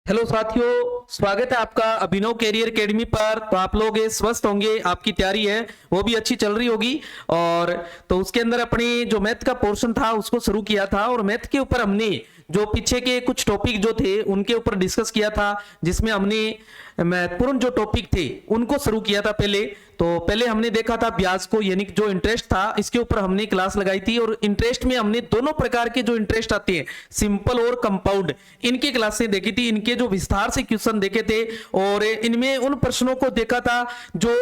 Hello साथियों, स्वागत है आपका अभिनव कैरियर एकेडमी पर। तो आप लोग स्वस्थ होंगे, आपकी तैयारी है वो भी अच्छी चल रही होगी। और तो उसके अंदर अपनी जो मैथ का पोर्शन था उसको शुरू किया था, और मैथ के ऊपर हमने जो पीछे के कुछ टॉपिक जो थे उनके ऊपर डिस्कस किया था, जिसमें हमने महत्वपूर्ण जो टॉपिक थे उनको शुरू किया था। पहले हमने देखा था ब्याज को, यानी जो इंटरेस्ट था इसके ऊपर हमने क्लास लगाई थी। और इंटरेस्ट में हमने दोनों प्रकार के जो इंटरेस्ट आते हैं, सिंपल और कंपाउंड, इनकी क्लासें देखी थी, इनके जो विस्तार से क्वेश्चन देखे थे, और इनमें उन प्रश्नों को देखा था जो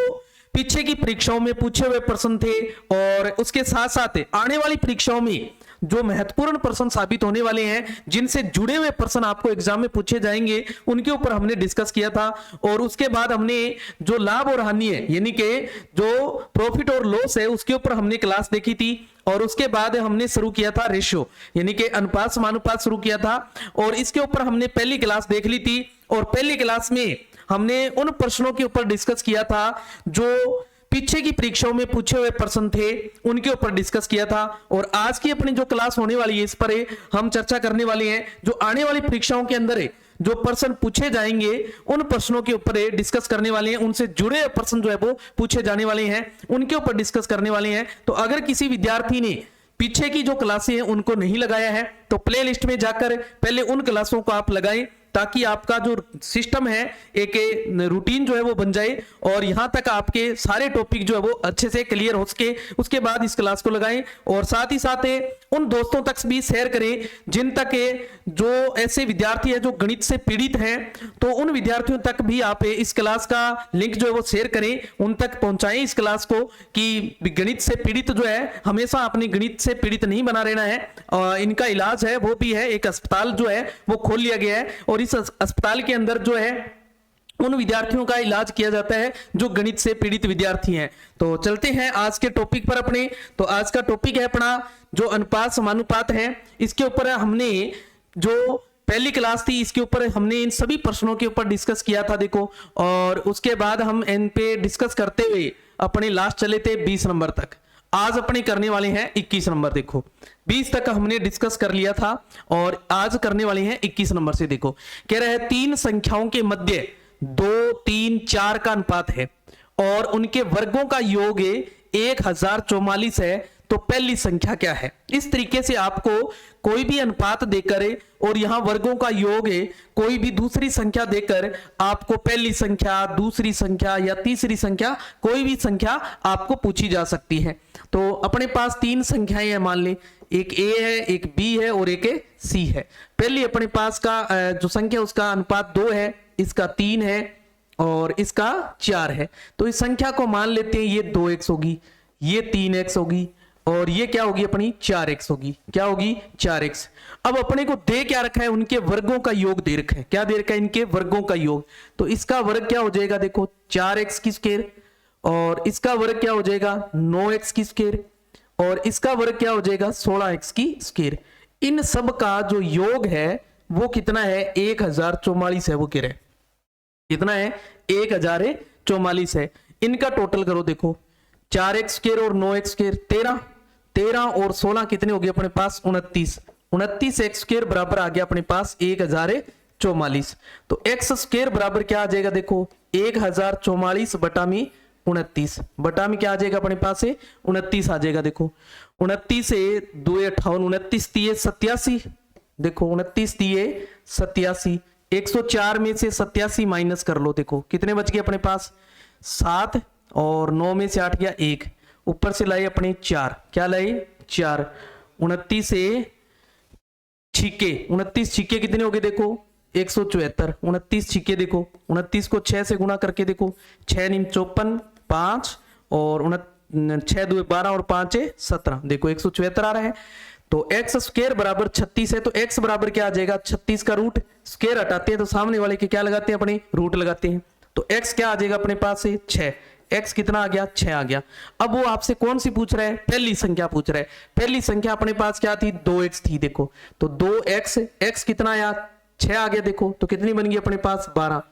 पीछे की परीक्षाओं में पूछे हुए प्रश्न थे, और उसके साथ साथ आने वाली परीक्षाओं में जो महत्वपूर्ण प्रश्न साबित होने वाले हैं, जिनसे जुड़े हुए प्रश्न आपको एग्जाम में पूछे जाएंगे, उनके ऊपर हमने डिस्कस किया था। और उसके बाद हमने जो लाभ और हानि है, यानी कि जो प्रॉफिट और लॉस है, उसके ऊपर हमने क्लास देखी थी। और उसके बाद हमने शुरू किया था रेशियो, यानी कि अनुपात समानुपात शुरू किया था, और इसके ऊपर हमने पहली क्लास देख ली थी। और पहली क्लास में हमने उन प्रश्नों के ऊपर डिस्कस किया था जो पीछे की परीक्षाओं में पूछे हुए प्रश्न थे, उनके ऊपर डिस्कस किया था। और आज की अपनी जो क्लास होने वाली है, इस पर हम चर्चा करने वाले हैं जो आने वाली परीक्षाओं के अंदर जो प्रश्न पूछे जाएंगे, उन प्रश्नों के ऊपर डिस्कस करने वाले हैं, उनसे जुड़े प्रश्न जो है वो पूछे जाने वाले हैं, उनके ऊपर डिस्कस करने वाले हैं। तो अगर किसी विद्यार्थी ने पीछे की जो क्लासें हैं उनको नहीं लगाया है, तो प्ले लिस्ट में जाकर पहले उन क्लासों को आप लगाएं, ताकि आपका जो सिस्टम है एक रूटीन जो है वो बन जाए, और यहां तक आपके सारे टॉपिक जो है वो अच्छे से क्लियर हो सके। उसके बाद इस क्लास को लगाएं, और साथ ही साथ उन दोस्तों तक भी शेयर करें जिन तक जो ऐसे विद्यार्थी है जो गणित से पीड़ित हैं, तो उन विद्यार्थियों तक भी आप इस क्लास का लिंक जो है वो शेयर करें, उन तक पहुंचाएं इस क्लास को, कि गणित से पीड़ित जो है, हमेशा अपने गणित से पीड़ित नहीं बना रहना है। इनका इलाज है वो भी है, एक अस्पताल जो है वो खोल लिया गया है, और इस अस्पताल के अंदर जो है उन विद्यार्थियों का इलाज किया जाता है जो गणित से पीड़ित विद्यार्थी हैं। तो चलते हैं आज के टॉपिक पर अपने। तो आज का टॉपिक है अपना जो अनुपात समानुपात है, इसके ऊपर हमने जो पहली क्लास थी इसके ऊपर हमने इन सभी प्रश्नों के ऊपर डिस्कस किया था, देखो। और उसके बाद हम इन पे डिस्कस करते हुए अपने लास्ट चले थे 20 नंबर तक। आज अपने करने वाले हैं 21 नंबर। देखो 20 तक हमने डिस्कस कर लिया था, और आज करने वाले हैं 21 नंबर से। देखो कह रहे हैं तीन संख्याओं के मध्य 2, 3, 4 का अनुपात है, और उनके वर्गों का योग 1044 है, तो पहली संख्या क्या है। इस तरीके से आपको कोई भी अनुपात देकर और यहां वर्गों का योग कोई भी दूसरी संख्या देकर आपको पहली संख्या, दूसरी संख्या या तीसरी संख्या, कोई भी संख्या आपको पूछी जा सकती है। तो अपने पास तीन संख्याएं हैं, मान ले एक ए है, एक बी है और एक सी है। पहली अपने पास का जो संख्या उसका अनुपात 2 है, इसका 3 है और इसका 4 है। तो इस संख्या को मान लेते हैं ये 2x होगी, ये 3x होगी, और ये क्या होगी अपनी 4x होगी। क्या होगी 4x। अब अपने को दे क्या रखा है, उनके वर्गों का योग दे रखा है। क्या दे रखा है, इनके वर्गों का योग। तो इसका वर्ग क्या हो जाएगा, देखो 4x की स्क्वायर, और इसका वर्ग क्या हो जाएगा 9x की स्क्वायर, और इसका वर्ग क्या हो जाएगा 16x की स्क्वायर। इन सब का जो योग है वो कितना है 1044 है। वो कह रहे कितना है 1044 है। इनका टोटल करो, देखो 4x स्क्वायर और 9x स्क्वायर 13 और 16 कितने हो गए अपने पास 29 एक्स स्क्वायर बराबर आ गया अपने पास 1044। तो एक्स स्क्वायर बराबर क्या आ जाएगा, देखो 1044 बटा में 29 बटा में क्या आ जाएगा अपने पास 29 आ जाएगा। देखो 29 से 2 58, 29 दिए 87, देखो 29 दिए 87, 104 में से 87 माइनस कर लो, देखो कितने बच गए अपने पास 7, और 9 में से 8 गया 1, ऊपर से लाए अपने 4, क्या लाए 4, 29 से छिके 29 छिके कितने हो गए, देखो 174, 29 छिके देखो 29 को 6 से गुणा करके देखो 6 × 54 5, और 6 2 12 और 5 17, देखो 174 आ रहा है। तो एक्स स्क्वायर बराबर 36 है, तो एक्स बराबर क्या आ जाएगा 36 का रूट, स्क्वायर हटाते हैं तो सामने वाले के क्या लगाते हैं अपने रूट लगाते हैं। तो एक्स क्या आ जाएगा अपने पास 6, एक्स कितना आ गया 6 आ गया। अब वो आपसे कौन सी पूछ रहा है, पहली संख्या पूछ रहा है। पहली संख्या अपने पास क्या थी 2x थी, देखो तो 2x, x कितना आया 6 आ गया, देखो तो कितनी बन गई अपने पास 12,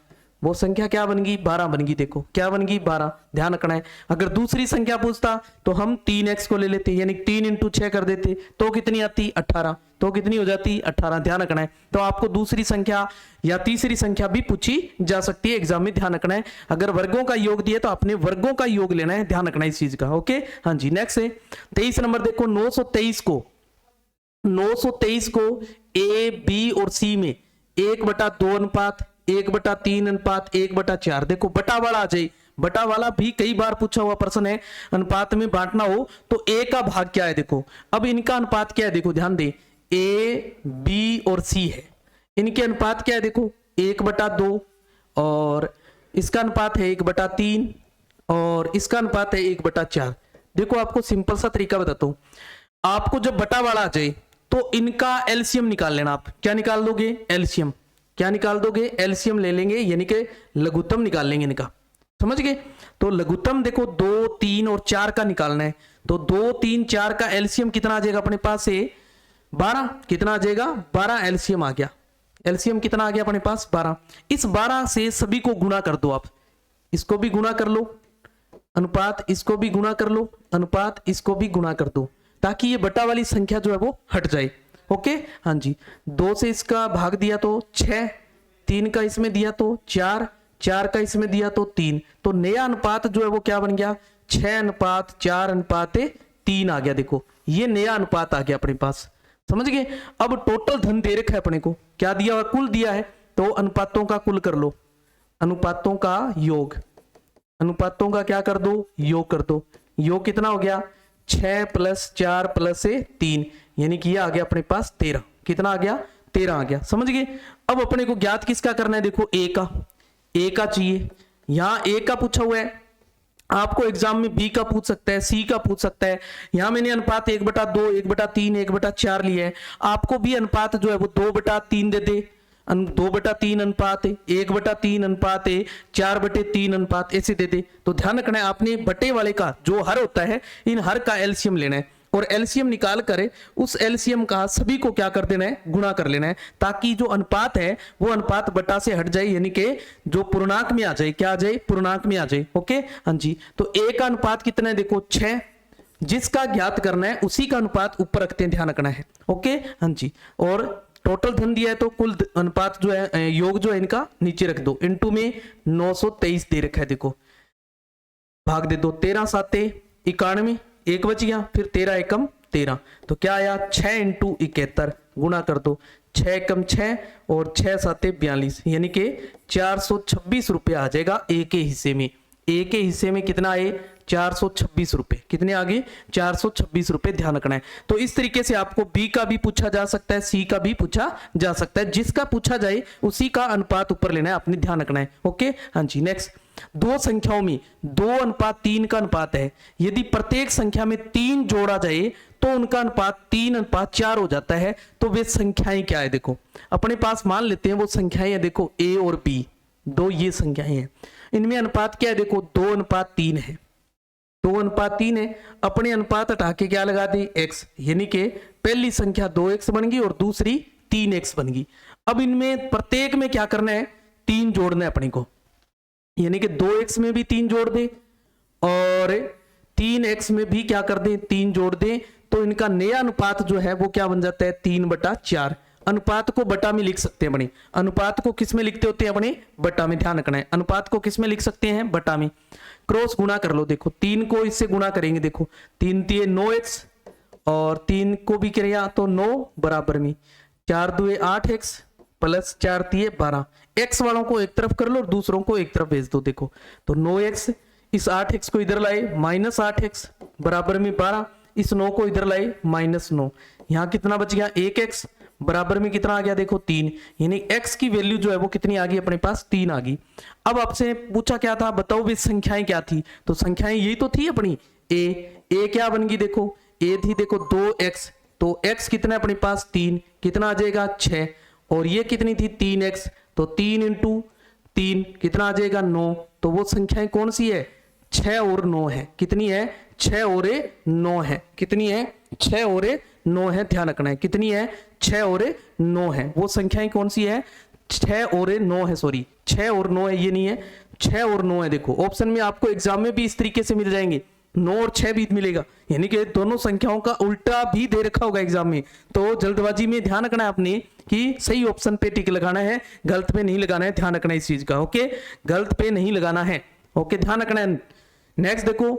वो संख्या क्या बन गई 12 बन गई। देखो क्या बन गई 12, ध्यान रखना है। अगर दूसरी संख्या पूछता तो हम 3x को ले लेते, यानी 3 इंटू 6 कर देते, तो कितनी आती 18, तो कितनी हो जाती 18, ध्यान रखना है। तो आपको दूसरी संख्या या तीसरी संख्या भी पूछी जा सकती है एग्जाम में, ध्यान रखना है। अगर वर्गों का योग दिए तो आपने वर्गों का योग लेना है, ध्यान रखना है इस चीज का। ओके हाँ जी, नेक्स्ट है 23 नंबर। देखो 923 को ए बी और सी में 1/2 अनुपात 1/3 अनुपात 1/4, देखो बटा वाला आ जाए। बटा वाला भी कई बार पूछा हुआ प्रश्न है। अनुपात में बांटना हो तो ए का भाग क्या है, देखो अब इनका अनुपात क्या है, देखो ध्यान दे, ए बी और सी है, इनके अनुपात क्या है, देखो 1/2 और इसका अनुपात है 1/3 और इसका अनुपात है 1/4। देखो आपको सिंपल सा तरीका बताता हूं, आपको जब बटा वाला आ जाए तो इनका एलसीएम निकाल लेना। आप क्या निकाल दोगे, एलसीएम, क्या निकाल दोगे, एलसीएम ले लेंगे, यानी कि लघुत्तम निकाल लेंगे इनका, समझ गए। तो लघुत्तम देखो 2, 3 और 4 का निकालना है, तो 2, 3, 4 का एलसीएम कितना आ जाएगा अपने पास से 12, कितना आ जाएगा 12 एलसीएम आ गया। एलसीएम कितना आ गया अपने पास 12। इस 12 से सभी को गुणा कर दो, आप इसको भी गुणा कर लो अनुपात, इसको भी गुणा कर लो अनुपात, इसको भी गुणा कर दो, ताकि ये बटा वाली संख्या जो है वो हट जाए। ओके हाँ जी, 2 से इसका भाग दिया तो 6, 3 का इसमें दिया तो 4, 4 का इसमें दिया तो 3, तो नया अनुपात जो है वो क्या बन गया 6:4:3 आ गया। देखो ये नया अनुपात आ गया अपने पास, समझ गए। अब टोटल धन दे रखा है अपने को, क्या दिया हुआ, कुल दिया है, तो अनुपातों का कुल कर लो, अनुपातों का योग, अनुपातों का क्या कर दो, योग कर दो। योग कितना हो गया 6 + 4 + 3, यानी कि ये आ गया अपने पास 13, कितना आ गया 13 आ गया, समझ गए। अब अपने को ज्ञात किसका करना है, देखो ए का चाहिए। यहां ए का पूछा हुआ है, आपको एग्जाम में बी का पूछ सकता है, सी का पूछ सकता है। यहां मैंने अनुपात 1/2 1/3 1/4 लिया है, आपको भी अनुपात जो है वो 2/3 दे दे, 2/3 अनुपात 1/3 अनुपात 4/3 अनुपात ऐसे दे दे। तो ध्यान रखना है आपने बटे वाले का जो हर होता है, इन हर का एलसीएम लेना है और एलसीएम निकाल कर उस एलसीएम का सभी को क्या कर देना है, गुणा कर लेना है, ताकि जो अनुपात है वो अनुपात बटा से हट जाए, यानी कि जो पूर्णांक में आ जाए, क्या आ जाए, पूर्णांक में आ जाए। ओके हाँ जी, तो ए का अनुपात कितना है, देखो 6, जिसका ज्ञात करना है उसी का अनुपात ऊपर रखते हैं, ध्यान रखना है। ओके हाँ जी, और टोटल धन दिया है तो कुल अनुपात जो है, योग जो है इनका नीचे रख दो, इनटू में 923 दे रखा है, देखो भाग दे दो, 13 × 7 = 91, एक बच गया, फिर 13 एकम 13, तो क्या आया 6 × 71 गुणा कर दो, 6 एकम 6 और 6 × 7 = 42, यानी कि 426 रुपये आ जाएगा ए के हिस्से में। ए के हिस्से में कितना आए 426 रुपए, कितने आगे 426 रुपए, ध्यान रखना है। तो इस तरीके से आपको बी का भी पूछा जा सकता है, सी का भी पूछा जा सकता है, जिसका पूछा जाए उसी का अनुपात ऊपर लेना है, आपने ध्यान रखना है। ओके हाँ जी, नेक्स्ट, दो संख्याओं में 2:3 का अनुपात है, यदि प्रत्येक संख्या में 3 जोड़ा जाए तो उनका अनुपात 3:4 हो जाता है, तो वे संख्याएं क्या है, देखो अपने पास मान लेते हैं वो संख्याएं हैं, देखो ए और बी, दो ये संख्याएं हैं, इनमें अनुपात क्या है, देखो 2:3 है, 2:3 है। अपने अनुपात हटा के क्या लगा दी x, यानी कि पहली संख्या 2x बन गई और दूसरी 3x बन गई। अब इनमें प्रत्येक में क्या करना है, 3 जोड़ना है अपने को, यानी कि 2x में भी 3 जोड़ दे और 3x में भी क्या कर दे, 3 जोड़ दे, तो इनका नया अनुपात जो है वो क्या बन जाता है 3/4। अनुपात को बटा में लिख सकते हैं अपने, अनुपात को किस में लिखते होते हैं अपने, बटा में, ध्यान रखना है। अनुपात को किस में लिख सकते हैं, बटा में। क्रॉस गुणा कर लो, देखो 3 को इससे गुणा करेंगे, देखो 3 × 3 = 9x और 3 को भी किया तो 9 बराबर में 4 × 2 = 8x प्लस 4 × 3 = 12। x वालों को एक तरफ कर लो और दूसरों को एक तरफ भेज दो, देखो तो 9x, इस 8x को इधर लाए -8x बराबर में 12, इस 9 को इधर लाए -9, यहाँ कितना बच गया 1x बराबर में कितना आ गया, देखो 3, यानी x की वैल्यू जो है वो कितनी आ गई अपने पास, 3 आ गई। अब आपसे पूछा क्या था, बताओ वे संख्याएं क्या थी, तो संख्याएं यही तो थी अपनी, a क्या बन गई, देखो a थी, देखो 2x, तो x कितना है अपने पास 3, कितना आ जाएगा 6, और ये कितनी थी 3x, तो 3 × 3 कितना आ जाएगा 9, तो वो संख्याएं कौन सी है 6 और 9 है, कितनी है 6 और 9 है, कितनी है 6 और 9 है, ध्यान रखना है, कितनी है 6 और 9 है, वो संख्याएं कौन सी है 6 और 9 है, सॉरी 6 और 9 है, ये नहीं है, 6 और 9 है। देखो ऑप्शन में आपको एग्जाम में भी इस तरीके से मिल जाएंगे, 9 और 6 भी मिलेगा, यानी कि दोनों संख्याओं का उल्टा भी दे रखा होगा एग्जाम में। तो जल्दबाजी में ध्यान रखना है आपने कि सही ऑप्शन पे टिक लगाना है, गलत पे नहीं लगाना है, ध्यान रखना है इस चीज का। ओके, गलत पे नहीं लगाना है, ओके, ध्यान रखना है। नेक्स्ट देखो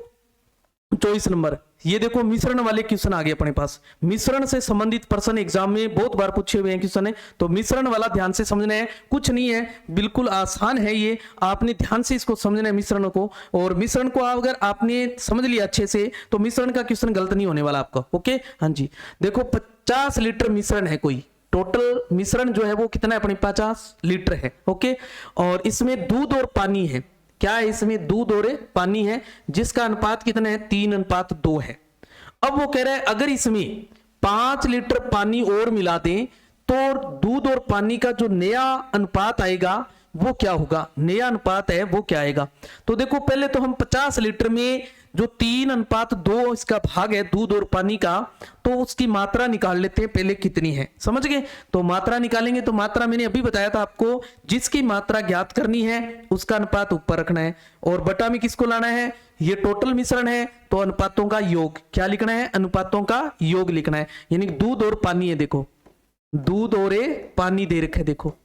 24 नंबर, ये देखो मिश्रण वाले क्वेश्चन आ गए अपने पास। मिश्रण से संबंधित प्रश्न एग्जाम में बहुत बार पूछे हुए हैं क्वेश्चन है, तो मिश्रण वाला ध्यान से समझना है, कुछ नहीं है, बिल्कुल आसान है ये, आपने ध्यान से इसको समझना है मिश्रण को। और मिश्रण को अगर आपने समझ लिया अच्छे से तो मिश्रण का क्वेश्चन गलत नहीं होने वाला आपका। ओके, हाँ जी, देखो 50 लीटर मिश्रण है, कोई टोटल मिश्रण जो है वो कितना है अपने 50 लीटर है। ओके, और इसमें दूध और पानी है, क्या है इसमें, दूध और पानी है, जिसका अनुपात कितना है 3:2 है। अब वो कह रहा है अगर इसमें 5 लीटर पानी और मिला दें तो दूध और पानी का जो नया अनुपात आएगा वो क्या होगा, नया अनुपात है वो क्या आएगा। तो देखो पहले तो हम 50 लीटर में जो 3:2 इसका भाग है दूध और पानी का, तो उसकी मात्रा निकाल लेते हैं पहले कितनी है, समझ गए। तो मात्रा निकालेंगे, तो मात्रा मैंने अभी बताया था आपको, जिसकी मात्रा ज्ञात करनी है उसका अनुपात ऊपर रखना है, और बटा में किसको लाना है, ये टोटल मिश्रण है तो अनुपातों का योग, क्या लिखना है, अनुपातों का योग लिखना है। यानी दूध और पानी है, देखो दूध और पानी दे रखे, देखो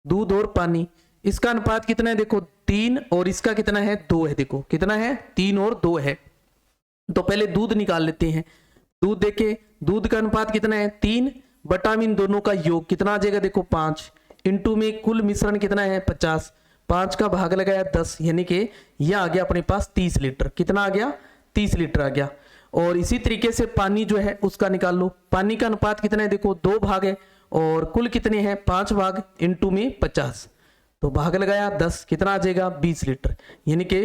दूध और पानी, इसका अनुपात कितना है, देखो 3, और इसका कितना है 2 है, देखो कितना है 3 और 2 है। तो पहले दूध निकाल लेते हैं, दूध देखे, दूध का अनुपात कितना है 3, बटा में इन दोनों का योग कितना आ जाएगा, देखो 5, इंटू में कुल मिश्रण कितना है 50, 5 का भाग लगाया 10, यानी कि यह आ गया अपने पास 30 लीटर, कितना आ गया 30 लीटर आ गया। और इसी तरीके से पानी जो है उसका निकाल लो, पानी का अनुपात कितना है, देखो 2 भाग है, और कुल कितने हैं 5 भाग, इंटू में 50, तो भाग लगाया 10, कितना आ जाएगा 20 लीटर। यानी कि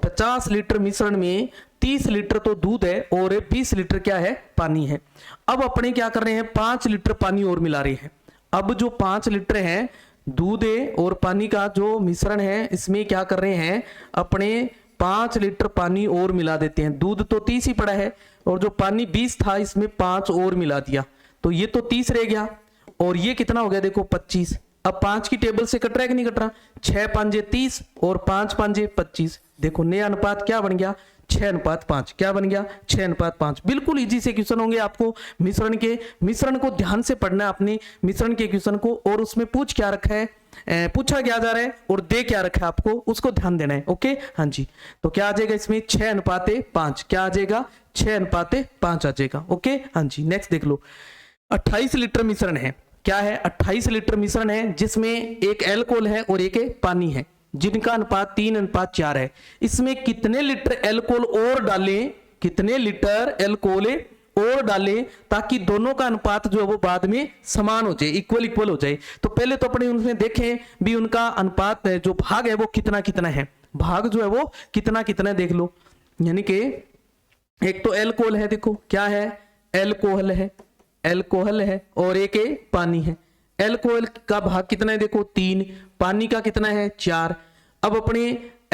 50 लीटर मिश्रण में 30 लीटर तो दूध है और 20 लीटर क्या है, पानी है। अब अपने क्या कर रहे हैं, 5 लीटर पानी और मिला रहे हैं। अब जो 5 लीटर है दूध और पानी का जो मिश्रण है, इसमें क्या कर रहे हैं, अपने 5 लीटर पानी और मिला देते हैं। दूध तो 30 ही पड़ा है, और जो पानी 20 था इसमें 5 और मिला दिया, तो ये तो 30 रह गया, और ये कितना हो गया, देखो 25। अब 5 की टेबल से कट रहा है कि नहीं कट रहा, 6 5 30 और 5 5 25, देखो नया अनुपात क्या बन गया 6:5, क्या बन गया 6:5। बिल्कुल इजी से क्वेश्चन होंगे आपको मिश्रण के, मिश्रण को ध्यान से पढ़ना है आपने मिश्रण के क्वेश्चन को, और उसमें पूछ क्या रखा है, पूछा क्या जा रहा है और दे क्या रखा है आपको, उसको ध्यान देना है। ओके, हाँ जी, तो क्या आ जाएगा इसमें 6:5, क्या आ जाएगा 6:5 आ जाएगा। ओके, हाँ जी, नेक्स्ट देख लो 28 लीटर मिश्रण है, क्या है 28 लीटर मिश्रण है, जिसमें एक एल्कोहल है और एक पानी है, जिनका अनुपात 3:4 है। इसमें कितने लीटर एल्कोहल और डालें, कितने लीटर एल्कोहल और डालें ताकि दोनों का अनुपात जो है वो बाद में समान हो जाए, इक्वल हो जाए। तो पहले तो अपने उनमें देखें भी उनका अनुपात जो भाग है वो कितना कितना है, भाग जो है वो कितना कितना देख लो। यानी कि एक तो एल्कोहल है, देखो क्या है एल्कोहल है, एल्कोहल है, और एक पानी है। एल्कोहल का भाग कितना है, देखो 3, पानी का कितना है 4। अब अपने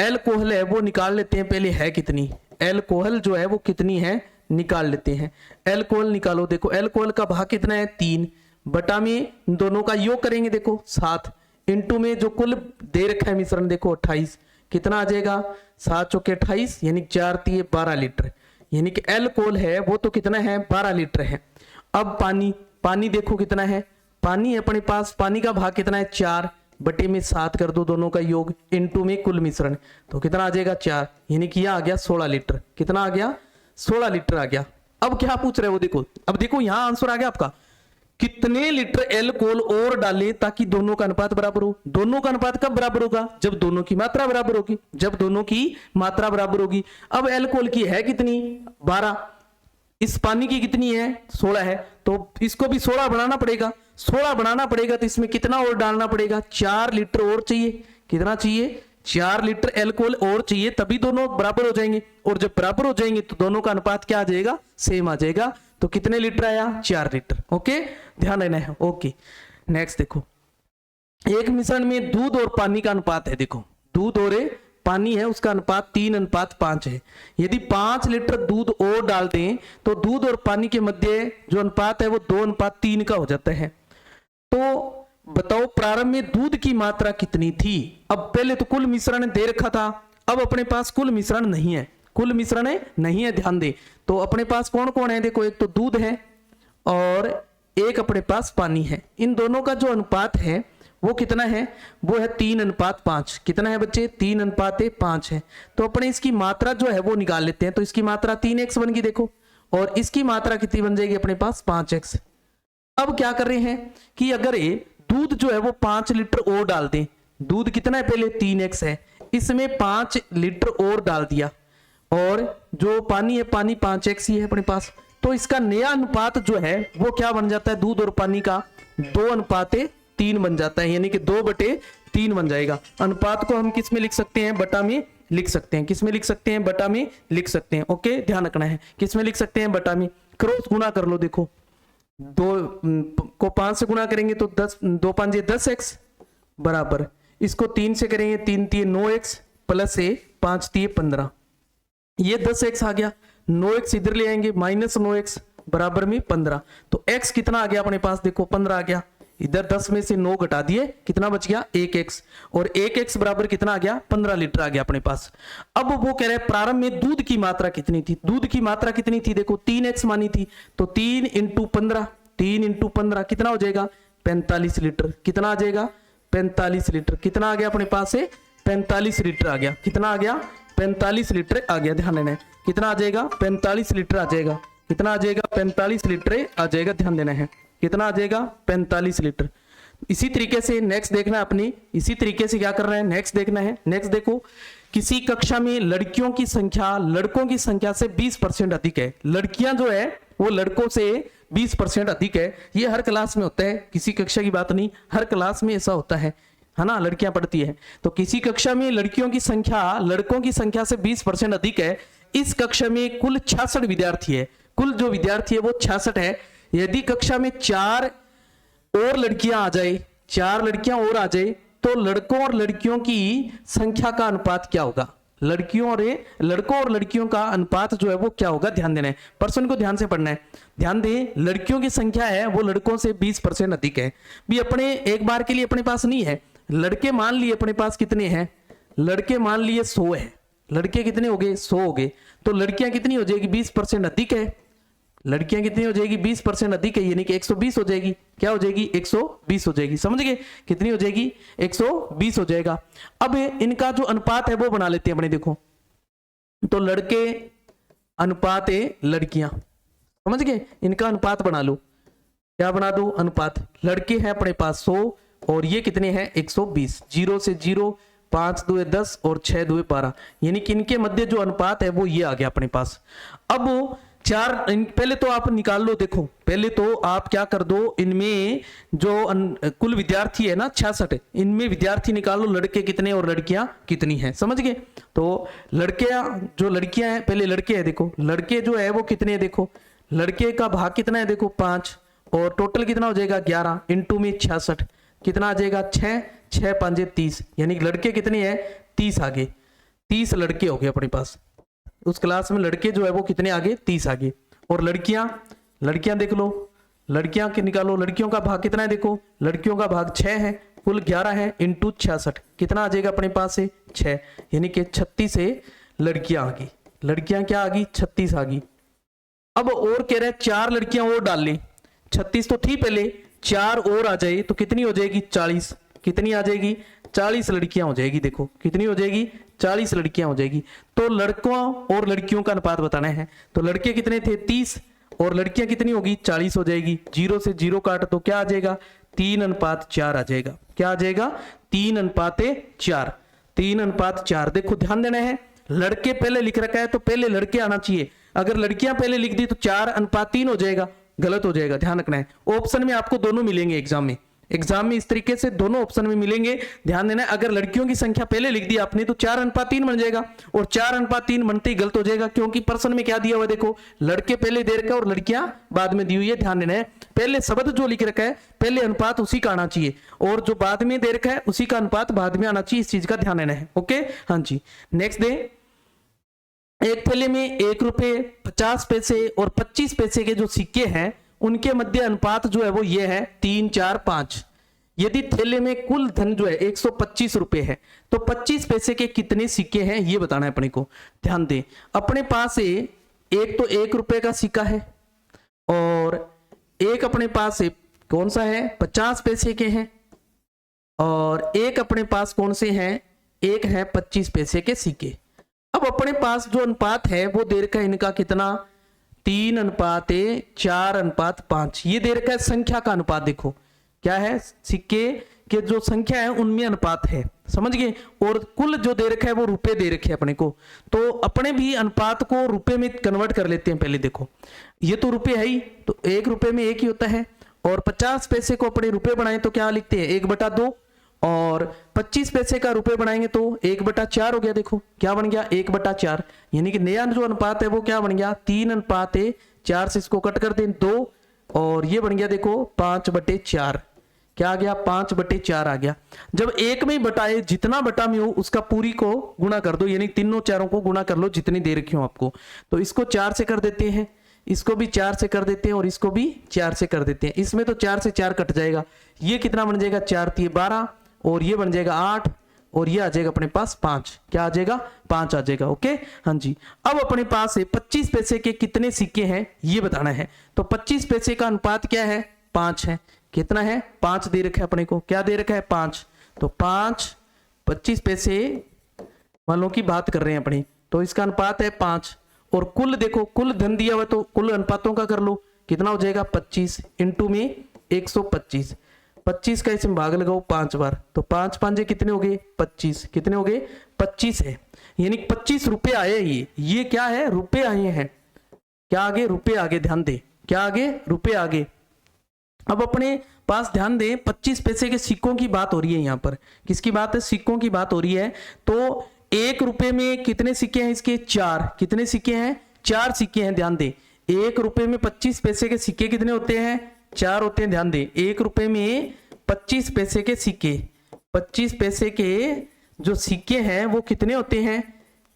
एल्कोहल है वो निकाल लेते हैं, पहले है कितनी, एल्कोहल जो है वो कितनी है निकाल लेते हैं। एल्कोहल निकालो, देखो एल्कोहल का भाग कितना है 3, बटा में दोनों का योग करेंगे, देखो 7, इंटू में जो कुल दे रखा है मिश्रण देखो 28, कितना आ जाएगा 7 चौके 28, यानी 4 3 12 लीटर। यानी कि एल्कोहल है वो तो कितना है 12 लीटर है। अब पानी, पानी देखो कितना है, पानी है अपने पास, पानी का भाग कितना है 4, बटे में 7 कर दो दोनों का योग, इनटू में कुल मिश्रण, तो कितना आ जाएगा 4, यानी कि यह आ गया 16 लीटर। कितना आ गया 16 लीटर आ गया। अब क्या पूछ रहे हो देखो, अब देखो यहां आंसर आ गया आपका, कितने लीटर एल्कोहल और डालें ताकि दोनों का अनुपात बराबर हो। दोनों का अनुपात कब बराबर होगा, जब दोनों की मात्रा बराबर होगी, जब दोनों की मात्रा बराबर होगी। अब एल्कोहल की है कितनी 12, इस पानी की कितनी है 16 है, तो इसको भी 16 बनाना पड़ेगा। 16 बनाना पड़ेगा तो इसमें कितना और डालना पड़ेगा, 4 लीटर और चाहिए। कितना चाहिए 4 लीटर एल्कोहल और चाहिए, तभी दोनों बराबर हो जाएंगे। और जब बराबर हो जाएंगे तो दोनों का अनुपात क्या आ जाएगा, सेम आ जाएगा। तो कितने लीटर आया 4 लीटर। ओके, ध्यान रखना है। ओके, नेक्स्ट देखो, एक मिश्रण में दूध और पानी का अनुपात है, देखो दूध और पानी है उसका अनुपात 3:5 है। यदि 5 लीटर दूध और डाल दें तो दूध और पानी के मध्य जो अनुपात है वो 2:3 का हो जाता है। तो बताओ प्रारंभ में दूध की मात्रा कितनी थी। अब पहले तो कुल मिश्रण दे रखा था, अब अपने पास कुल मिश्रण नहीं है, कुल मिश्रण नहीं है, ध्यान दे। तो अपने पास कौन कौन है, देखो एक तो दूध है और एक अपने पास पानी है। इन दोनों का जो अनुपात है वो कितना है, वो है 3:5। कितना है बच्चे, 3:5 है। तो अपने इसकी मात्रा जो है वो निकाल लेते हैं। तो इसकी मात्रा 3x बन गई देखो, और इसकी मात्रा कितनी बन जाएगी अपने पास 5x। अब क्या कर रहे हैं कि अगर ये दूध जो है वो 5 लीटर और डाल दें, दूध कितना है पहले 3x है, इसमें 5 लीटर और डाल दिया, और जो पानी है पानी 5x ही है अपने पास, तो इसका नया अनुपात जो है वो क्या बन जाता है, दूध और पानी का 2:3 बन जाता है, यानी कि 2/3 बन जाएगा। अनुपात को हम किस में लिख सकते हैं, बटा में लिख सकते हैं। किस में लिख सकते हैं, बटा में लिख सकते हैं। ओके, ध्यान रखना है, किस में लिख सकते हैं, बटा में। क्रॉस गुणा कर लो, देखो 2 को 5 से गुणा करेंगे तो 2 5 10x बराबर, इसको 3 से करेंगे 3 3 9x प्लस 5 3 15, ये 10x आ गया। 9x इधर ले आएंगे, -9x बराबर में 15। तो x कितना आ गया अपने पास, देखो 15 आ गया। इधर 10 में से 9 घटा दिए, कितना बच गया 1x, और 1x बराबर कितना आ गया 15 लीटर आ गया अपने पास। अब वो कह रहे हैं प्रारंभ में दूध की मात्रा कितनी थी। दूध की मात्रा कितनी थी, देखो 3x मानी थी, तो 3 × 15, 3 × 15 कितना हो जाएगा 45 लीटर। कितना आ जाएगा 45 लीटर। कितना आ गया अपने पास से 45 लीटर आ गया। कितना आ गया 45 लीटर आ गया, ध्यान देना है। कितना आ जाएगा 45 लीटर आ जाएगा। कितना आ जाएगा 45 लीटर आ जाएगा, ध्यान देना है। कितना आ जाएगा 45 लीटर। इसी तरीके से नेक्स्ट देखना है अपनी, इसी तरीके से क्या कर रहे हैं, नेक्स्ट देखना है। नेक्स्ट देखो, किसी कक्षा में लड़कियों की संख्या लड़कों की संख्या से 20% अधिक है। लड़कियां जो है वो लड़कों से 20% अधिक है। ये हर क्लास में होता है, किसी कक्षा की बात नहीं, हर क्लास में ऐसा होता है ना, लड़कियां पढ़ती है। तो किसी कक्षा में लड़कियों की संख्या लड़कों की संख्या से 20% अधिक है। इस कक्षा में कुल 66 विद्यार्थी है। कुल जो विद्यार्थी है वो 66 है। यदि कक्षा में 4 और लड़कियां आ जाए, 4 लड़कियां और आ जाए, तो लड़कों और लड़कियों की संख्या का अनुपात क्या होगा। लड़कों और लड़कियों का अनुपात जो है वो क्या होगा, ध्यान देना है। प्रश्न को ध्यान से पढ़ना है। ध्यान दें, लड़कियों की संख्या है वो लड़कों से 20% अधिक है। भी अपने एक बार के लिए अपने पास नहीं है। लड़के मान लिए अपने पास कितने हैं, लड़के मान लिए 100 है। लड़के कितने हो गए 100 हो गए। तो लड़कियां कितनी हो जाएगी 20% अधिक है। लड़कियां कितनी हो जाएगी 20% अधिक है, यानी कि 120 हो जाएगी। क्या हो जाएगी 120 हो जाएगी। समझ गए, कितनी हो जाएगी 120 हो जाएगा। अब इनका जो अनुपात है वो बना लेते हैं अपने, देखो तो लड़के अनुपात है लड़कियां, समझ गए, इनका अनुपात बना लो। क्या बना दो, अनुपात। लड़के हैं अपने पास 100 और ये कितने हैं 120। 0 से 0, 5 2 10 और 6 2 12, यानी कि इनके मध्य जो अनुपात है वो ये आ गया अपने पास। अब पहले तो आप निकाल लो, देखो पहले तो आप क्या कर दो, इनमें जो कुल विद्यार्थी है ना 66, इनमें विद्यार्थी निकाल लो, लड़के कितने और लड़कियां कितनी हैं, समझ गए। तो जो लड़कियां हैं, पहले लड़के हैं, देखो लड़के जो है वो कितने हैं, देखो लड़के का भाग कितना है, देखो 5, और टोटल कितना हो जाएगा 11 इंटू में 66, कितना आ जाएगा 6 6 5 30, यानी कि लड़के कितने हैं 30 आगे, 30 लड़के हो गए अपने पास। उस क्लास में लड़के जो है वो कितने आगे 30 आगे। और लड़कियां देख लो, लड़कियां के निकालो, लड़कियों का भाग कितना है, देखो लड़कियों का भाग 6 है, कुल 11 है इंटू 66, कितना आ जाएगा अपने पास से 6, यानी कि 36 से लड़कियां आ गई। लड़कियां क्या आ गई 36 आ गई। अब और कह रहे हैं 4 लड़कियां और डाल लें, 36 तो थी पहले, 4 और आ जाए तो कितनी हो जाएगी 40, कितनी आ जाएगी 40 लड़कियां हो जाएगी। देखो कितनी हो जाएगी 40 लड़कियां हो जाएगी। तो लड़कों और लड़कियों का अनुपात बताना है। तो लड़के कितने थे 30 और लड़कियां कितनी होगी 40 हो जाएगी। 0 से 0 काट तो क्या आ जाएगा 3:4 आ जाएगा। क्या आ जाएगा 3:4, 3:4। देखो ध्यान देना है, लड़के पहले लिख रखा है तो पहले लड़के आना चाहिए। अगर लड़कियां पहले लिख दी तो 4:3 हो जाएगा, गलत हो जाएगा, ध्यान रखना है। ऑप्शन में आपको दोनों मिलेंगे एग्जाम में इस तरीके से दोनों ऑप्शन में मिलेंगे, ध्यान देना है। अगर लड़कियों की संख्या पहले लिख दी आपने तो 4:3 बन जाएगा, और 4:3 बनते ही गलत हो जाएगा, क्योंकि प्रश्न में क्या दिया हुआ है, देखो लड़के पहले दे रखा है और लड़कियां बाद में दी हुई है। ध्यान देना है, पहले शब्द जो लिख रखा है पहले अनुपात उसी का आना चाहिए, और जो बाद में दे रखा है उसी का अनुपात बाद में आना चाहिए। इस चीज का ध्यान देना है। ओके, हाँ जी। नेक्स्ट दे, एक थैले में 1 रुपए 50 पैसे और 25 पैसे के जो सिक्के हैं उनके मध्य अनुपात जो है वो ये है 3 4 5। यदि थैले में कुल धन जो है 125 रुपए है तो 25 पैसे के कितने सिक्के हैं ये बताना है अपने को। ध्यान दें, अपने पास एक तो 1 रुपए का सिक्का है और एक अपने पास कौन सा है 50 पैसे के हैं और एक अपने पास कौन से हैं, एक है 25 पैसे के सिक्के। अब अपने पास जो अनुपात है वो दे रखा है इनका कितना 3:4:5। ये दे रखा है संख्या का अनुपात। देखो क्या है, सिक्के के जो संख्या है उनमें अनुपात है, समझ गए। और कुल जो दे रखा है वो रुपए दे रखे हैं अपने को, तो अपने भी अनुपात को रुपए में कन्वर्ट कर लेते हैं। पहले देखो ये तो रुपए है ही, तो 1 रुपए में 1 ही होता है और 50 पैसे को अपने रुपए बनाए तो क्या लिखते हैं 1/2 और 25 पैसे का रुपए बनाएंगे तो 1/4 हो गया। देखो क्या बन गया 1/4, यानी कि नया जो अनुपात है वो क्या बन गया 3:4 से इसको कट कर दें 2 और ये बन गया देखो 5/4। क्या आ गया 5/4 आ गया। जब एक में ही बटाए जितना बटा में हो उसका पूरी को गुणा कर दो, यानी तीनों चारों को गुणा कर लो जितनी दे रखी हो आपको। तो इसको 4 से कर देते हैं, इसको भी 4 से कर देते हैं और इसको भी 4 से कर देते हैं। इसमें तो 4 से 4 कट जाएगा, ये कितना बन जाएगा 4×3=12 और ये बन जाएगा 8 और ये आ जाएगा अपने पास 5। क्या आ जाएगा 5 आ जाएगा। ओके हाँ जी। अब अपने पास 25 पैसे के कितने सिक्के हैं ये बताना है। तो 25 पैसे का अनुपात क्या है 5 है। कितना है 5 दे रखा है अपने को, क्या दे रखा है 5। तो 25 पैसे वालों की बात कर रहे हैं अपनी, तो इसका अनुपात है 5। और कुल देखो कुल धन दिया हुआ तो कुल अनुपातों का कर लो, कितना हो जाएगा 25 इंटू में 125। 25 का इसमें भाग लगाओ 5 बार, तो 5×5 कितने हो गए 25। कितने हो गए 25 है, यानी 25 रुपए आए। ये क्या है रुपए आए हैं। क्या आगे रुपए आगे, ध्यान दे क्या आगे रुपए आगे। अब अपने पास ध्यान दें 25 पैसे के सिक्कों की बात हो रही है, यहां पर किसकी बात है सिक्कों की बात हो रही है। तो 1 रुपए में कितने सिक्के हैं इसके 4। कितने सिक्के हैं 4 सिक्के हैं। ध्यान दे 1 रुपए में 25 पैसे के सिक्के कितने होते हैं 4 होते हैं। ध्यान दे 1 रुपए में 25 पैसे के सिक्के, 25 पैसे के जो सिक्के हैं वो कितने होते हैं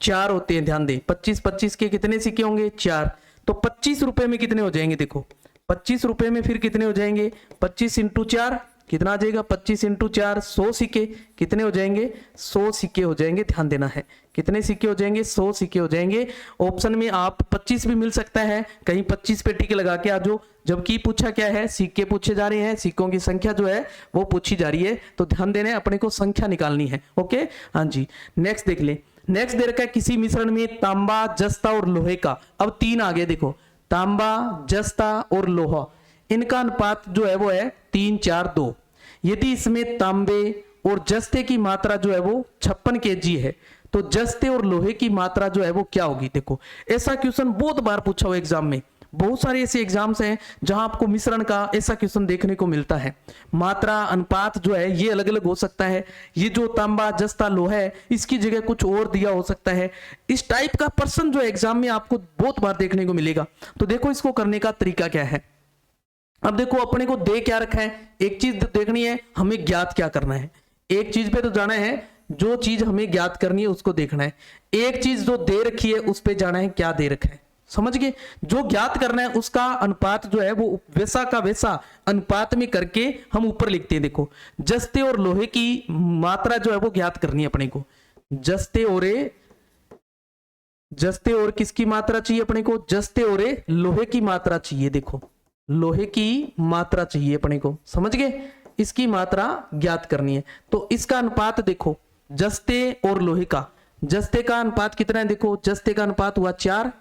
4 होते हैं। ध्यान दे 25 के कितने सिक्के होंगे 4। तो 25 रुपए में कितने हो जाएंगे, देखो 25 रुपए में फिर कितने हो जाएंगे 25 × 4 कितना आ जाएगा 25 × 4 100 सिक्के। कितने हो जाएंगे 100 सिक्के हो जाएंगे। ध्यान देना है कितने सिक्के हो जाएंगे 100 सिक्के हो जाएंगे। ऑप्शन में आप 25 भी मिल सकता है, कहीं 25 पे टिक लगा के आ जाओ, जबकि पूछा क्या है सिक्के पूछे जा रहे हैं, सिक्कों की संख्या जो है वो पूछी जा रही है। तो ध्यान देना है अपने को संख्या निकालनी है। ओके हाँ जी। नेक्स्ट देख ले, नेक्स्ट दे रखा है किसी मिश्रण में तांबा जस्ता और लोहे का। अब 3 आ गए, देखो तांबा जस्ता और लोहा, इनका अनुपात जो है वो है 3:4:2। यदि इसमें तांबे और जस्ते की मात्रा जो है वो 56 kg है तो जस्ते और लोहे की मात्रा जो है वो क्या होगी। देखो ऐसा क्वेश्चन बहुत बार पूछा हुआ एग्जाम में, बहुत सारे ऐसे एग्जाम्स हैं जहां आपको मिश्रण का ऐसा क्वेश्चन देखने को मिलता है। मात्रा अनुपात जो है ये अलग अलग हो सकता है, ये जो तांबा जस्ता लोहा है इसकी जगह कुछ और दिया हो सकता है। इस टाइप का प्रश्न जो एग्जाम में आपको बहुत बार देखने को मिलेगा। तो देखो इसको करने का तरीका क्या है। अब देखो अपने को दे क्या रखा है, एक चीज देखनी है हमें ज्ञात क्या करना है। एक चीज पे तो जाना है, जो चीज हमें ज्ञात करनी है उसको देखना है। एक चीज जो दे रखी है उस पे जाना है क्या दे रखा है, समझ गए। जो ज्ञात करना है उसका अनुपात जो है वो वैसा का वैसा अनुपात में करके हम ऊपर लिखते हैं। देखो जस्ते और लोहे की मात्रा जो है वो ज्ञात करनी है अपने को। जस्ते और किसकी मात्रा चाहिए अपने को, जस्ते और लोहे की मात्रा चाहिए। देखो लोहे की मात्रा चाहिए अपने को, समझ गए। इसकी मात्रा ज्ञात करनी है। तो इसका अनुपात देखो जस्ते और लोहे का, जस्ते का अनुपात कितना है, देखो जस्ते का अनुपात हुआ 4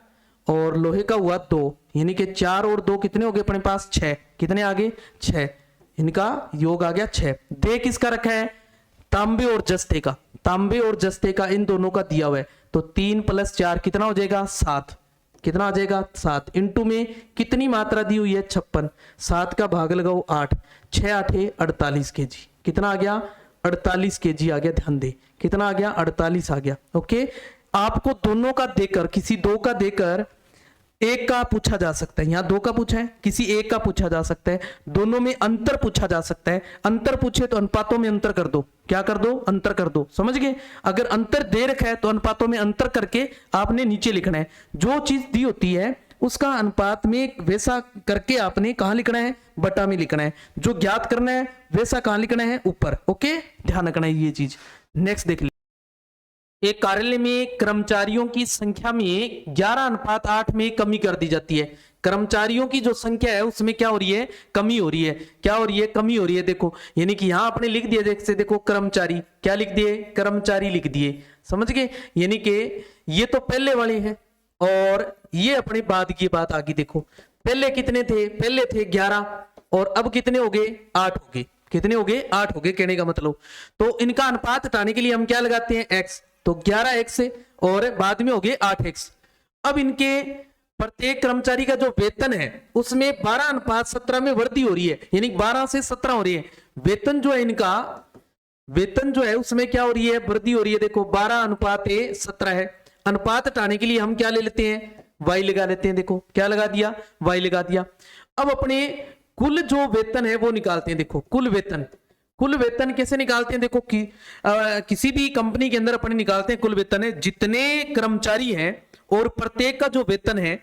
और लोहे का हुआ 2, यानी कि 4 और 2 कितने हो गए अपने पास 6। कितने आ गए 6, इनका योग आ गया 6। दे किसका रखा है, तांबे और जस्ते का, तांबे और जस्ते का इन दोनों का दिया हुआ है। तो 3 + 4 कितना हो जाएगा 7। कितना आ जाएगा 7। इंटू में कितनी मात्रा दी हुई है 56, 7 का भाग लगाओ 8, 6 8 48 kg। कितना आ गया 48 kg आ गया। ध्यान दे कितना आ गया 48 आ गया। ओके आपको दोनों का देकर, किसी 2 का देकर एक का पूछा जा सकता है, यहां 2 का पूछा है, किसी एक का पूछा जा सकता है, दोनों में अंतर पूछा जा सकता है। अंतर पूछे तो अनुपातों में अंतर कर दो, क्या कर दो अंतर कर दो, समझ गए। अगर अंतर दे रखा है तो अनुपातों में अंतर करके आपने नीचे लिखना है। जो चीज दी होती है उसका अनुपात में वैसा करके आपने कहां लिखना है, बटा में लिखना है। जो ज्ञात करना है वैसा कहां लिखना है, ऊपर। ओके, ध्यान रखना है ये चीज। नेक्स्ट देख लीजिए, एक कार्यालय में कर्मचारियों की संख्या में 11:8 में कमी कर दी जाती है। कर्मचारियों की जो संख्या है उसमें क्या हो रही है, कमी हो रही है। क्या हो रही है, कमी हो रही है। देखो यानी कि यहां आपने लिख दिया, जैसे देखो कर्मचारी, क्या लिख दिए, कर्मचारी लिख दिए, समझ गए। यानी कि ये तो पहले वाले हैं और ये अपने बाद की बात आ गई। देखो पहले कितने थे, पहले थे 11 और अब कितने हो गए, 8 हो गए। कितने हो गए, 8 हो गए। कहने का मतलब तो इनका अनुपात हटाने के लिए हम क्या लगाते हैं, x। तो 11x और बाद में हो गए 8x। अब इनके प्रत्येक कर्मचारी का जो वेतन है उसमें 12:17 में वृद्धि हो रही है, यानी 12 से 17 हो रही है। वेतन जो है इनका, वेतन जो है उसमें क्या हो रही है, वृद्धि हो रही है। देखो 12:17 है। अनुपात हटाने के लिए हम क्या ले लेते हैं, y लगा लेते हैं। देखो क्या लगा दिया, y लगा दिया। अब अपने कुल जो वेतन है वो निकालते हैं। देखो कुल वेतन, कुल वेतन कैसे निकालते हैं, देखो किसी भी कंपनी के अंदर अपने निकालते हैं कुल वेतन है, जितने कर्मचारी हैं और प्रत्येक का जो वेतन है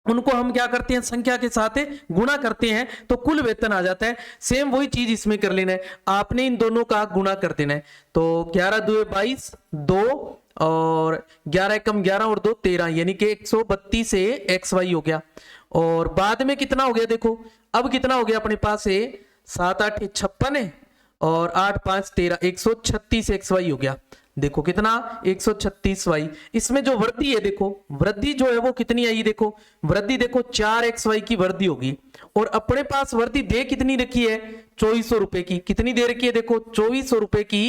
उनको हम क्या करते हैं, संख्या के साथ गुणा करते हैं तो कुल वेतन आ जाता है। सेम वही चीज इसमें कर लेना है, आपने इन दोनों का गुणा कर देना है। तो 11 2 22 2 और 11 कम 11 और 2 13, यानी कि 132 से XY हो गया। और बाद में कितना हो गया, देखो अब कितना हो गया अपने पास है, 7 8 56 है और 8 5 13, 136 XY हो गया। देखो कितना, 136Y। इसमें जो वृद्धि है, देखो वृद्धि जो है वो कितनी आई, देखो वृद्धि देखो 4XY की वृद्धि होगी। और अपने पास वृद्धि दे कितनी रखी है, 2400 रुपए की। कितनी दे रखी है, देखो 2400 रुपए की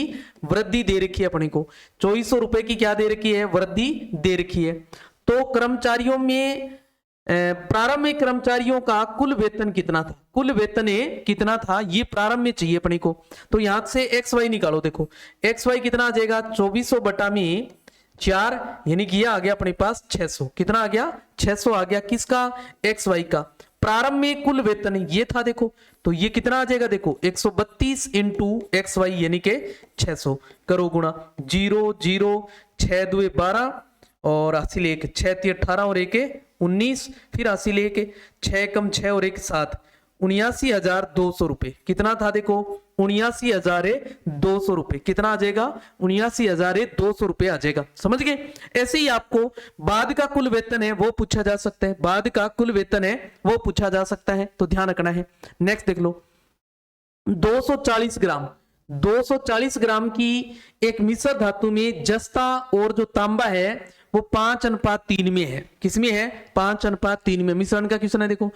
वृद्धि दे रखी है अपने को। 2400 रुपए की क्या दे रखी है, वृद्धि दे रखी है। तो कर्मचारियों में प्रारंभ में कर्मचारियों का कुल वेतन कितना था, कुल वेतन कितना था, ये प्रारंभ में चाहिए अपने को। तो यहां से XY निकालो। देखो XY कितना आ जाएगा, 2400 बटा में 4, यानी कि ये आ गया अपने पास 600। कितना आ गया, 600 आ गया। किसका, XY का। प्रारंभ में कुल वेतन ये था, देखो तो ये कितना आ जाएगा, देखो 132 इंटू XY यानी कि 600। करो गुणा, 0 0 6 2 12 और 80 लेके 6 3 18 और 1 19, फिर 80 लेके 6 कम 6 और 1 7, 79,200 रुपए। कितना था, देखो 79,200 रुपए। कितना आ जाएगा, 79,200 रुपए आ जाएगा। समझ गए। ऐसे ही आपको बाद का कुल वेतन है वो पूछा जा सकता है, बाद का कुल वेतन है वो पूछा जा सकता है, तो ध्यान रखना है। नेक्स्ट देख लो, 240 ग्राम, 240 ग्राम की एक मिश्र धातु में जस्ता और जो तांबा है वो 5:3 में है। किसमें है, 5:3 में। मिश्रण का क्वेश्चन है, देखो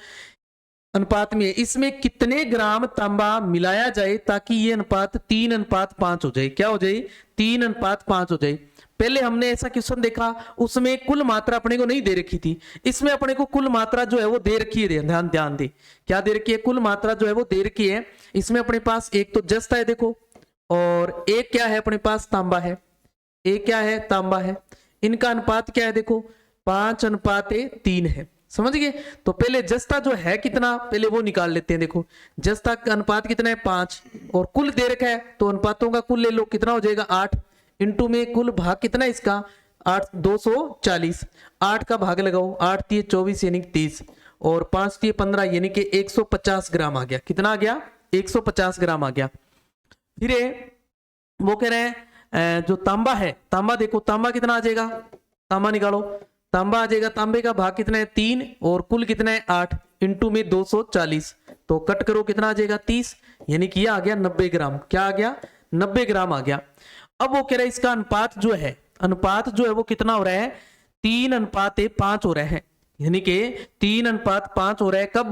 अनुपात में। इसमें कितने ग्राम तांबा मिलाया जाए ताकि ये अनुपात 3:5 हो जाए। क्या हो जाए, 3:5 हो जाए। पहले हमने ऐसा क्वेश्चन देखा, उसमें कुल मात्रा अपने को नहीं दे रखी थी। इसमें अपने को कुल मात्रा जो है वो दे रखी है। ध्यान ध्यान दे, क्या दे रखी है, कुल मात्रा जो है वो दे रखी है। इसमें अपने पास एक तो जस्ता है, देखो, और एक क्या है अपने पास, तांबा है। एक क्या है, तांबा है। इनका अनुपात क्या है, देखो 5:3 है। समझ गए। तो पहले जस्ता जो है कितना, पहले वो निकाल लेते हैं। देखो जस्ता का अनुपात कितना है, 5, और कुल दे रखा है तो अनुपातों का कुल ले लो। कितना हो जाएगा, 8 इंटू में कुल भाग कितना है इसका, 8 240। 8 का भाग लगाओ, 8 3 24 यानी 30 और 5 3 15 यानी कि 150 ग्राम आ गया। कितना आ गया, 150 ग्राम आ गया। फिर वो कह रहे हैं जो तांबा है, तांबा देखो तांबा कितना आ जाएगा, तांबा निकालो। तांबा आ जाएगा, तांबे का भाग कितना है, 3 और कुल कितना है 8 इंटू में 240। तो कट करो, कितना आ जाएगा 30, यानी कि ये आ गया 90 ग्राम। क्या आ गया, 90 ग्राम आ गया। अब वो कह रहा है इसका अनुपात जो है, अनुपात जो है वो कितना हो रहा है, 3:5 हो रहा है। यानी कि 3:5 हो रहा है। कब,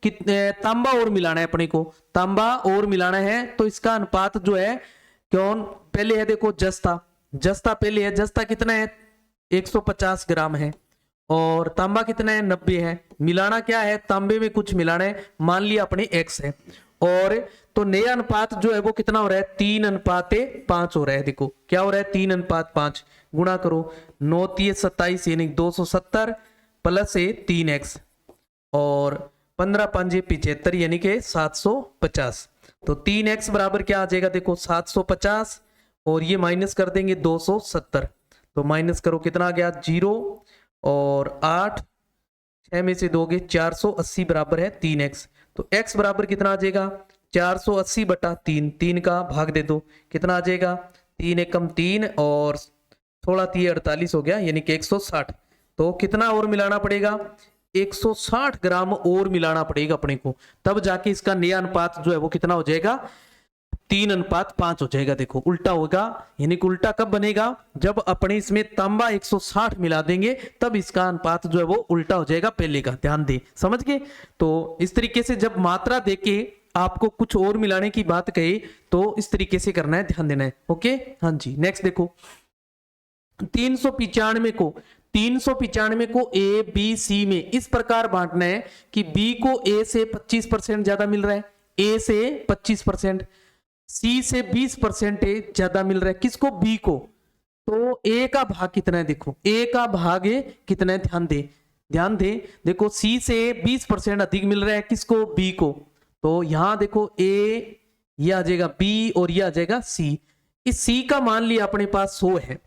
कितने तांबा और मिलाना है अपने को, तांबा और मिलाना है। तो इसका अनुपात जो है, कौन पहले है, देखो जस्ता, जस्ता पहले है। जस्ता कितना है, 150 ग्राम है और तांबा कितना है, 90 है। मिलाना क्या है, तांबे में कुछ मिलाना है, मान लिया अपने X है। और तो नया अनुपात जो है वो कितना हो रहा है, 3:5 हो रहा है। देखो क्या हो रहा है, 3:5। गुणा करो, 9 3 27 यानी 270 प्लस 3x और 15 5 75 यानी कि 750। तो 3x बराबर क्या आ जाएगा, देखो 750 और ये माइनस कर देंगे 270। तो माइनस करो, कितना आ गया, 0 और 8 6 में से दोगे 480 बराबर है 3x। तो x बराबर कितना आ जाएगा 480 बटा 3, 3 का भाग दे दो, कितना आ जाएगा 3 एकम 3 और 16×3 = 48 हो गया, यानी कि 160। तो कितना और मिलाना पड़ेगा 160 ग्राम और मिलाना पड़ेगा अपने को, तब जाके इसका नया अनुपात जो है वो कितना हो जाएगा 3:5 हो जाएगा। देखो उल्टा होगा, यानी कि उल्टा कब बनेगा जब अपने इसमें तांबा 160 मिला देंगे, तब इसका अनुपात जो है वो उल्टा हो जाएगा पहले का। ध्यान दे, समझ गए। तो इस तरीके से जब मात्रा देके आपको कुछ और मिलाने की बात कहे तो इस तरीके से करना है, ध्यान देना है। ओके, हाँ जी। नेक्स्ट देखो 395 को ए बी सी में इस प्रकार बांटना है कि बी को ए से 25% ज्यादा मिल रहा है, ए से 25%, सी से 20% ज्यादा मिल रहा है, किसको बी को। तो ए का भाग कितना है, देखो ए का भाग कितना है, ध्यान दे देखो सी से 20% अधिक मिल रहा है, किसको बी को। तो यहां देखो ए ये आ जाएगा बी और ये आ जाएगा सी। इस सी का मान लिया अपने पास 100 है,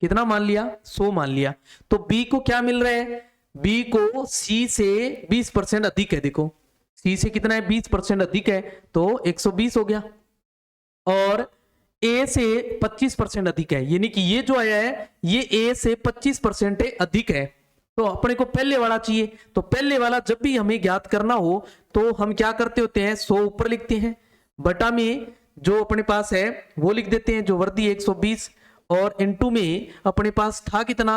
कितना मान लिया 100 मान लिया। तो बी को क्या मिल रहा है, बी को सी से 20% अधिक है, देखो सी से कितना है 20% अधिक है, तो 120 हो गया। और ए से 25% अधिक है, यानी कि ये जो आया है ये ए से 25% अधिक है। तो अपने को पहले वाला चाहिए, तो पहले वाला जब भी हमें ज्ञात करना हो तो हम क्या करते होते हैं 100 ऊपर लिखते हैं, बटा में जो अपने पास है वो लिख देते हैं जो वर्दी 120, और इनटू में अपने पास था कितना,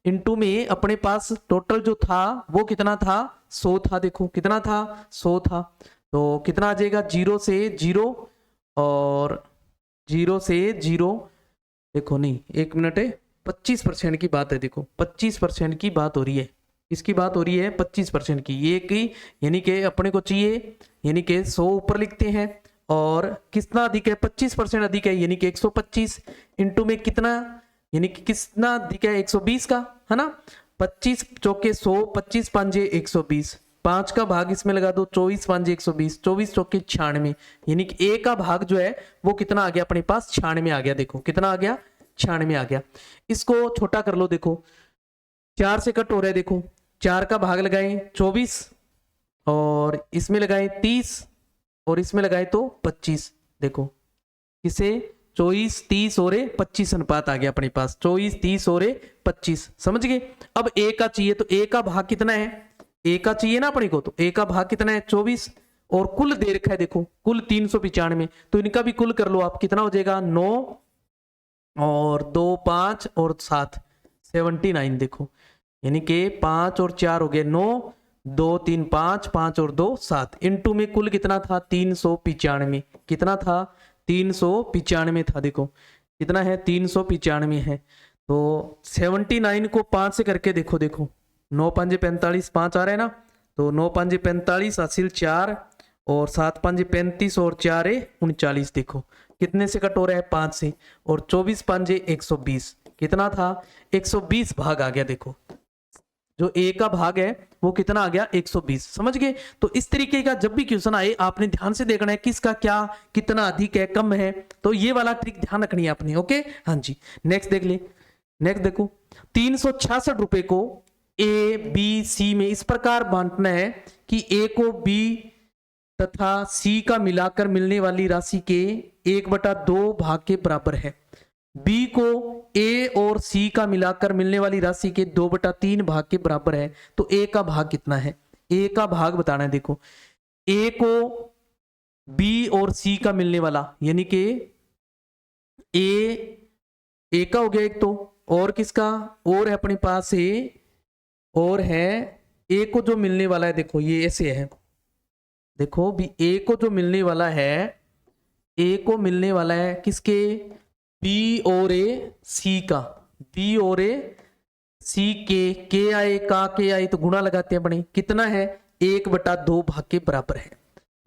इनटू में अपने पास टोटल जो था वो कितना था 100 था, देखो कितना था 100 था। तो कितना आ जाएगा 0 से 0 और 0 से 0, देखो नहीं 1 मिनट है, 25% की बात है, देखो 25% की बात हो रही है, इसकी बात हो रही है 25% की, ये की यानी कि अपने को चाहिए, यानी कि 100 ऊपर लिखते हैं और कितना अधिक है 25% अधिक है, यानी कि 125 इंटू में कितना, यानी कि कितना अधिक है 120 का, है ना। 25 चौके 100, 25 पांजे 120, 5 का भाग इसमें लगा दो 24 पांजे 120, 24 चौके 96, यानी कि ए का भाग जो है वो कितना आ गया अपने पास 96 आ गया, देखो कितना आ गया 96 आ गया। इसको छोटा कर लो, देखो 4 से कट हो रहा है, देखो 4 का भाग लगाएं 24 और इसमें लगाएं 30 और इसमें लगाए तो 25, देखो किसे 24 30 और 25 अनुपात आ गया अपने पास, 24 30 और 25, समझ गए। अब ए का चाहिए, तो ए का भाग कितना है, ए का चाहिए ना अपने को, तो ए का भाग कितना है 24 और कुल दे रखा है, देखो कुल 395, तो इनका भी कुल कर लो आप, कितना हो जाएगा 9 और 2 5 और 7 79, देखो यानी कि 5 और 4 हो गए 9, 2 3 5, 5 और 2 7, इनटू में कुल कितना था 395, कितना था 395 था, देखो कितना है 395 है। तो 79 को 5 से करके देखो, देखो 9 5 45 5 आ रहा है ना, तो 9 5 45 हासिल 4 और 7 5 35 और 4 39, देखो कितने से कट हो रहा है 5 से, और 24 5 120, कितना था 120 भाग आ गया, देखो जो ए का भाग है वो कितना आ गया 120, समझ गए। तो इस तरीके का जब भी क्वेश्चन आए आपने ध्यान से देखना है किसका क्या कितना अधिक है कम है, तो ये वाला ट्रिक ध्यान रखनी है आपने। ओके, हाँ जी। नेक्स्ट देख ले, नेक्स्ट देखो 366 रुपए को ए बी सी में इस प्रकार बांटना है कि ए को बी तथा सी का मिलाकर मिलने वाली राशि के 1/2 भाग के बराबर है, बी को ए और सी का मिलाकर मिलने वाली राशि के 2/3 भाग के बराबर है। तो ए का भाग कितना है, ए का भाग बताना है, देखो ए को बी और सी का मिलने वाला, यानी कि ए का हो गया एक, तो और किसका और है अपने पास ए, और है ए को जो मिलने वाला है, देखो ये ऐसे है, देखो भी ए को जो मिलने वाला है, ए को मिलने वाला है किसके बी और ए सी का, बी और ए सी के आए का के आए तो गुणा लगाते हैं अपने, कितना है 1/2 भाग के बराबर है।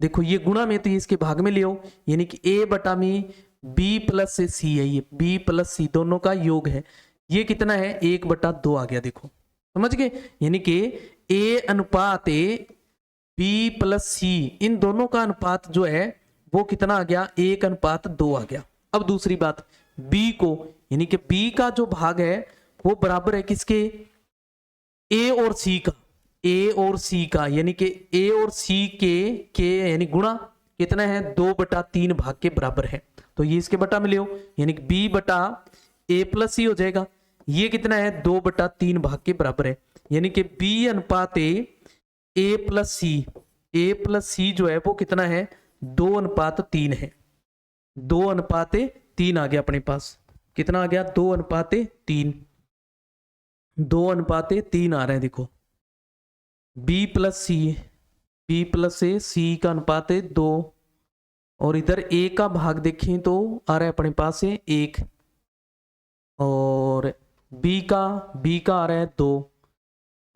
देखो ये गुणा में तो ये इसके भाग में ले आओ, यानी कि ए बटा में बी प्लस सी है, ये बी प्लस सी दोनों का योग है, ये कितना है 1/2 आ गया, देखो समझ गए। यानी कि ए अनुपात ए बी प्लस सी इन दोनों का अनुपात जो है वो कितना आ गया 1/2 आ गया। अब दूसरी बात बी को, यानी कि बी का जो भाग है वो बराबर है किसके ए और सी का, ए और सी का, यानी कि ए और सी के यानी गुणा कितना है 2/3 भाग के बराबर है। तो ये इसके बटा में ले, यानी कि बी बटा ए प्लस सी हो जाएगा। ये कितना है 2/3 भाग के बराबर है, यानी कि बी अनुपात ए प्लस सी, ए प्लस सी जो है वो कितना है 2:3 है। 2:3 आ गया अपने पास, कितना आ गया 2:3, 2:3 आ रहे हैं देखो। बी प्लस सी, बी प्लस ए, सी का अनुपात है 2, और इधर ए का भाग देखें तो आ रहा है अपने पास है 1, और बी का आ रहा है 2,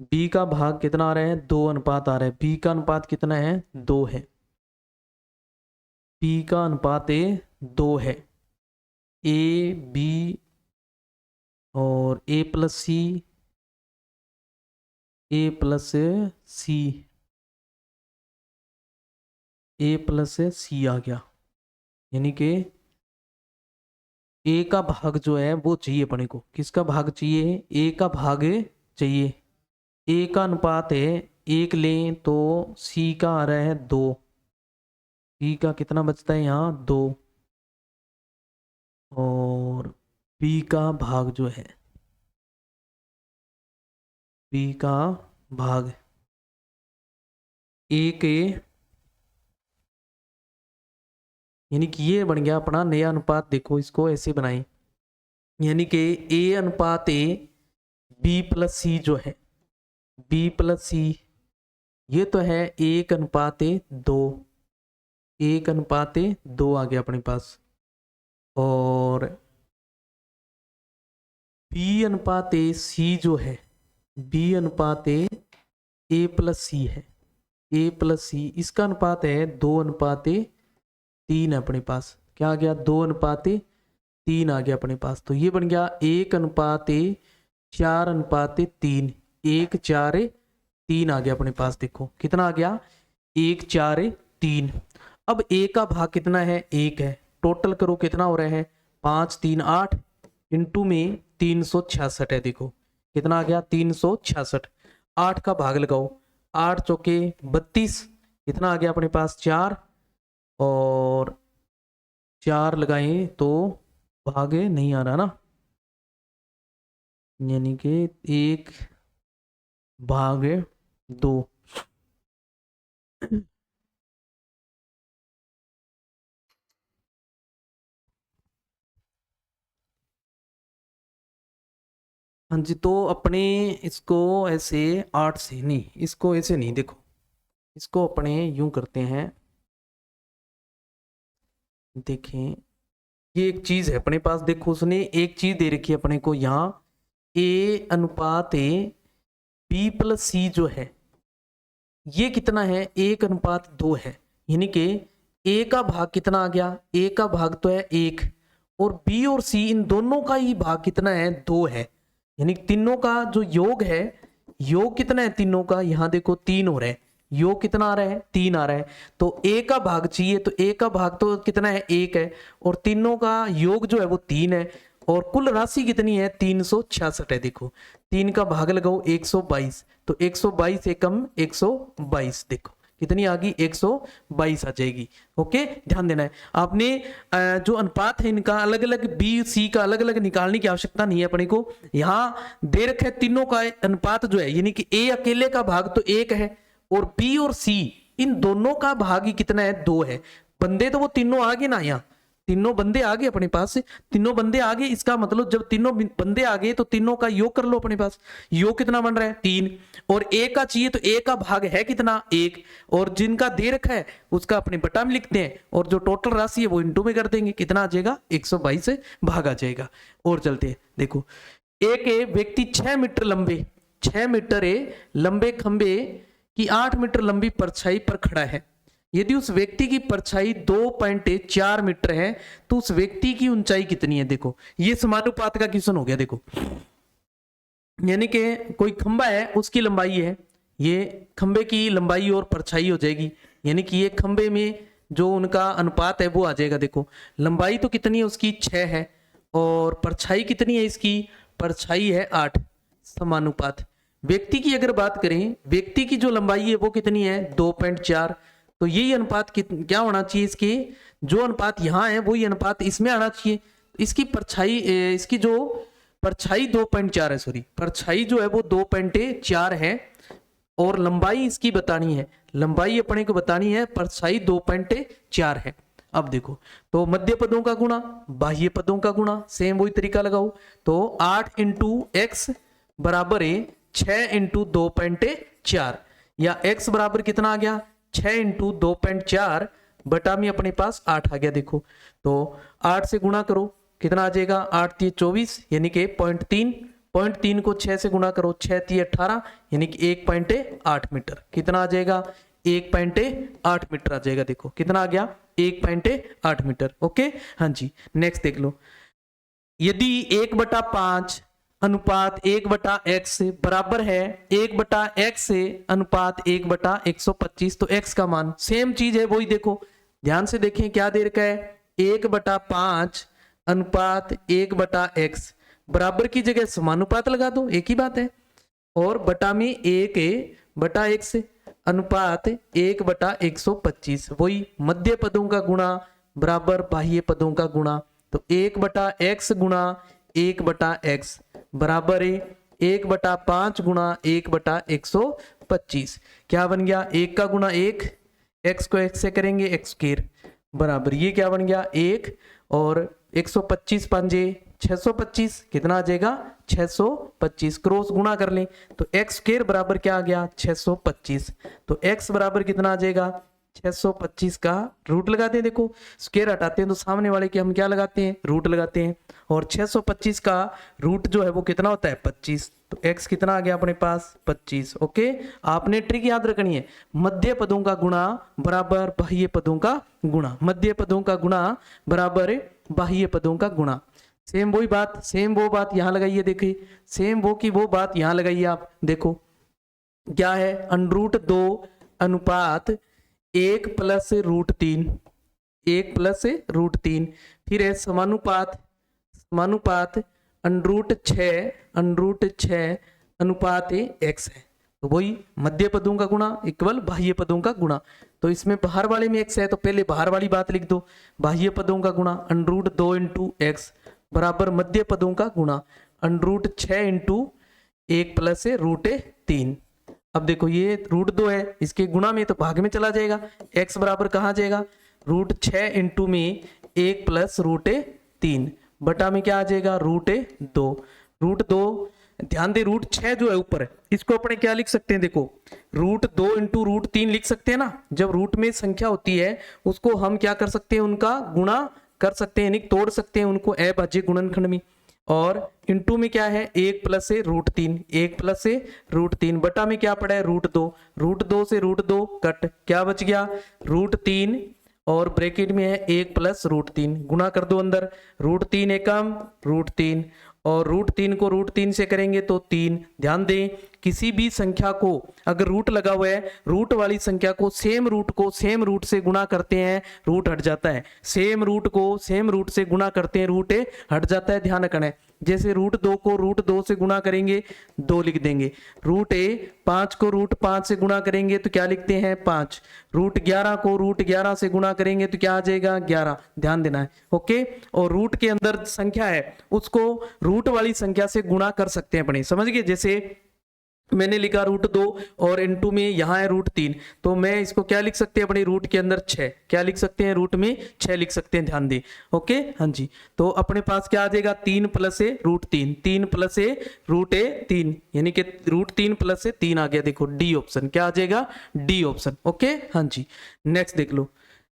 बी का भाग कितना आ रहा है 2 अनुपात आ रहा है। बी का अनुपात कितना है 2 है, बी का अनुपात 2 है। ए बी और ए प्लस सी, ए प्लस सी, ए प्लस सी आ गया, यानी कि ए का भाग जो है वो चाहिए अपने को। किसका भाग चाहिए, ए का भाग चाहिए। ए का अनुपात है 1 लें तो सी का आ रहा है 2, सी का कितना बचता है यहाँ 2, और बी का भाग जो है, बी का भाग 1 यानी कि ये बन गया अपना नया अनुपात। देखो इसको ऐसे बनाएं, यानी कि ए अनुपात ए बी प्लस सी जो है, बी प्लस सी ये तो है 1:2, 1:2 आ गया अपने पास। और बी अनुपात ए सी जो है, बी अनुपात ए प्लस सी है, ए प्लस सी इसका अनुपात है 2:3 है अपने पास। क्या आ गया 2:3 आ गया अपने पास। तो ये बन गया 1:4:3, 1:4:3 आ गया अपने पास। देखो कितना आ गया 1:4:3। अब ए का भाग कितना है 1 है, टोटल करो कितना हो रहा है 5 3 8 इंटू में 366 है। देखो कितना आ गया 366, 8 का भाग लगाओ, 8 चौके 32, कितना आ गया अपने पास 4, और 4 लगाएं तो भाग नहीं आ रहा ना, यानी कि 1/2। हाँ जी, तो अपने इसको ऐसे 8 से नहीं, इसको ऐसे नहीं, देखो इसको अपने यूं करते हैं। देखें ये एक चीज है अपने पास, देखो उसने एक चीज दे रखी है अपने को यहाँ, ए अनुपात बी प्लस सी जो है ये कितना है 1:2 है, यानी कि ए का भाग कितना आ गया, ए का भाग तो है 1, और बी और सी इन दोनों का ही भाग कितना है 2 है, यानी तीनों का जो योग है, योग कितना है तीनों का, यहाँ देखो 3 हो रहा है, योग कितना आ रहा है 3 आ रहा है। तो ए का भाग चाहिए, तो ए का भाग तो कितना है 1 है, और तीनों का योग जो है वो 3 है, और कुल राशि कितनी है 366 है। देखो 3 का भाग लगाओ 122, तो 122 एकम 122, देखो कितनी आ गई 122 आ जाएगी। ओके ध्यान देना है आपने, जो अनुपात है इनका अलग अलग, बी सी का अलग अलग निकालने की आवश्यकता नहीं है अपने को। यहाँ दे रखा है तीनों का अनुपात जो है, यानी कि ए अकेले का भाग तो 1 है, और बी और सी इन दोनों का भाग ही कितना है 2 है। बंदे तो वो तीनों आ गए ना, यहाँ तीनों बंदे आ गए अपने पास, तीनों बंदे आ गए, इसका मतलब जब तीनों बंदे आ गए तो तीनों का योग कर लो अपने पास। योग कितना बन रहा है 3, और ए का चाहिए तो ए का भाग है कितना 1, और जिनका दे रखा है उसका अपने बटा में लिखते हैं, और जो टोटल राशि है वो इंटू में कर देंगे, कितना आ जाएगा 122 से भाग आ जाएगा। और चलते हैं, देखो एक व्यक्ति 6 मीटर लंबे, 6 मीटर लंबे खंबे की 8 मीटर लंबी परछाई पर खड़ा है। यदि उस व्यक्ति की परछाई 2.4 मीटर है तो उस व्यक्ति की ऊंचाई कितनी है। देखो ये समानुपात का क्वेश्चन हो गया। देखो यानी कि कोई खंबा है उसकी लंबाई है, ये खंबे की लंबाई और परछाई हो जाएगी, यानी कि ये खंबे में जो उनका अनुपात है वो आ जाएगा। देखो लंबाई तो कितनी है उसकी 6 है, और परछाई कितनी है इसकी, परछाई है 8, समानुपात। व्यक्ति की अगर बात करें, व्यक्ति की जो लंबाई है वो कितनी है 2.4, तो यही अनुपात क्या होना चाहिए, इसके जो अनुपात यहाँ है वही अनुपात इसमें आना चाहिए। इसकी परछाई, इसकी जो परछाई 2.4 है, सॉरी परछाई जो है वो 2.4 है और लंबाई इसकी बतानी है, लंबाई अपने को बतानी है, परछाई 2.4 है। अब देखो तो मध्य पदों का गुणा बाह्य पदों का गुणा, सेम वही तरीका लगाओ। तो 8 इंटू एक्स बराबर है 6 इंटू 2.4, या x बराबर कितना आ गया 6 इंटू 2.4 बटा में अपने पास 8 आ गया। देखो तो 8 से गुणा करो कितना आ जाएगा, 8 3 24 यानी कि 0.3 को 6 से गुणा करो, 6 3 18 यानी कि 1.8 मीटर, कितना आ जाएगा 1.8 मीटर आ जाएगा। देखो कितना आ गया 1.8 मीटर। ओके हाँ जी, नेक्स्ट देख लो, यदि 1/5 अनुपात 1/x बराबर है 1/x से अनुपात 1/125, तो x का मान सेम चीज है वही। देखो ध्यान से देखें क्या दे रखा है, 1/5 अनुपात 1/x बराबर की जगह समानुपात लगा दो, एक ही बात है, और बटा में 1/x अनुपात 1/125, वही मध्य पदों का गुणा बराबर बाह्य पदों का गुणा। तो 1/x गुणा 1/x बराबर है 1/5 गुणा 1/125, क्या बन गया 1 का गुणा 1, x को x से करेंगे x स्क्वायर बराबर ये क्या बन गया 1, और 125 पंजे 625, कितना आ जाएगा 625, क्रॉस गुणा कर लें तो x स्क्वायर बराबर क्या आ गया 625, तो x बराबर कितना आ जाएगा 625 का रूट लगाते हैं। देखो स्क्वायर हटाते हैं तो सामने वाले के हम क्या लगाते हैं, रूट लगाते हैं, और 625 का रूट जो है वो कितना होता है 25, तो x कितना आ गया अपने पास 25। ओके आपने ट्रिक याद रखनी है, मध्य पदों का गुणा बराबर बाह्य पदों का गुणा, मध्य पदों का गुणा बराबर बाह्य पदों का गुणा। सेम वही बात, सेम वो बात यहां लगाइए, देखिए सेम वो की वो बात यहां लगाइए आप। देखो क्या है, √2 अनुपात 1 + √3, 1 + √3, फिर है समानुपात √6 अनुपात x है, तो वही मध्य पदों का गुणा इक्वल बाह्य पदों का गुणा। तो इसमें बाहर वाले में x है तो पहले बाहर वाली बात लिख दो, बाह्य पदों का गुणा √2 इंटू x बराबर मध्य पदों का गुणा √6 इंटू 1 + √3। अब देखो ये √2 है, इसके गुणा में तो भाग में चला जाएगा, x बराबर कहाँ जाएगा √6 इंटू में 1 + √3 बटा में क्या आ जाएगा √2। ध्यान दे √6 जो है ऊपर है, इसको अपने क्या लिख सकते हैं, देखो √2 इंटू √3 लिख सकते हैं ना। जब रूट में संख्या होती है उसको हम क्या कर सकते हैं, उनका गुणा कर सकते हैं, यानी तोड़ सकते हैं उनको अभाज्य गुणनखंड में, और इंटू में क्या है 1 + √3, 1 + √3 बटा में क्या पड़ा है √2 से √2 कट, क्या बच गया √3, और ब्रैकेट में है 1 + √3, गुणा कर दो अंदर, √3 एकम √3, और √3 को √3 से करेंगे तो 3। ध्यान दें किसी भी संख्या को अगर रूट लगा हुआ है, रूट वाली संख्या को सेम रूट से गुणा करते हैं, रूट हट जाता है, सेम रूट को सेम रूट से गुणा करते हैं, रूट हट जाता है, ध्यान रखना है। जैसे √2 को √2 से गुणा करेंगे 2 लिख देंगे, √5 को √5 से गुणा करेंगे तो क्या लिखते हैं 5, √11 को √11 से गुणा करेंगे तो क्या आ जाएगा 11, ध्यान देना है। ओके, और रूट के अंदर संख्या है उसको रूट वाली संख्या से गुणा कर सकते हैं अपने, समझ गए। जैसे मैंने लिखा √2 और इंटू में यहाँ है √3, तो मैं इसको क्या लिख सकते हैं अपने रूट के अंदर 6, क्या लिख सकते हैं रूट में 6 लिख सकते हैं, ध्यान दें। ओके हाँ जी, तो अपने पास क्या आ जाएगा 3 + √3, 3 + √3 यानी कि √3 + 3 आ गया। देखो डी ऑप्शन, क्या आ जाएगा डी ऑप्शन। ओके हाँ जी, नेक्स्ट देख लो,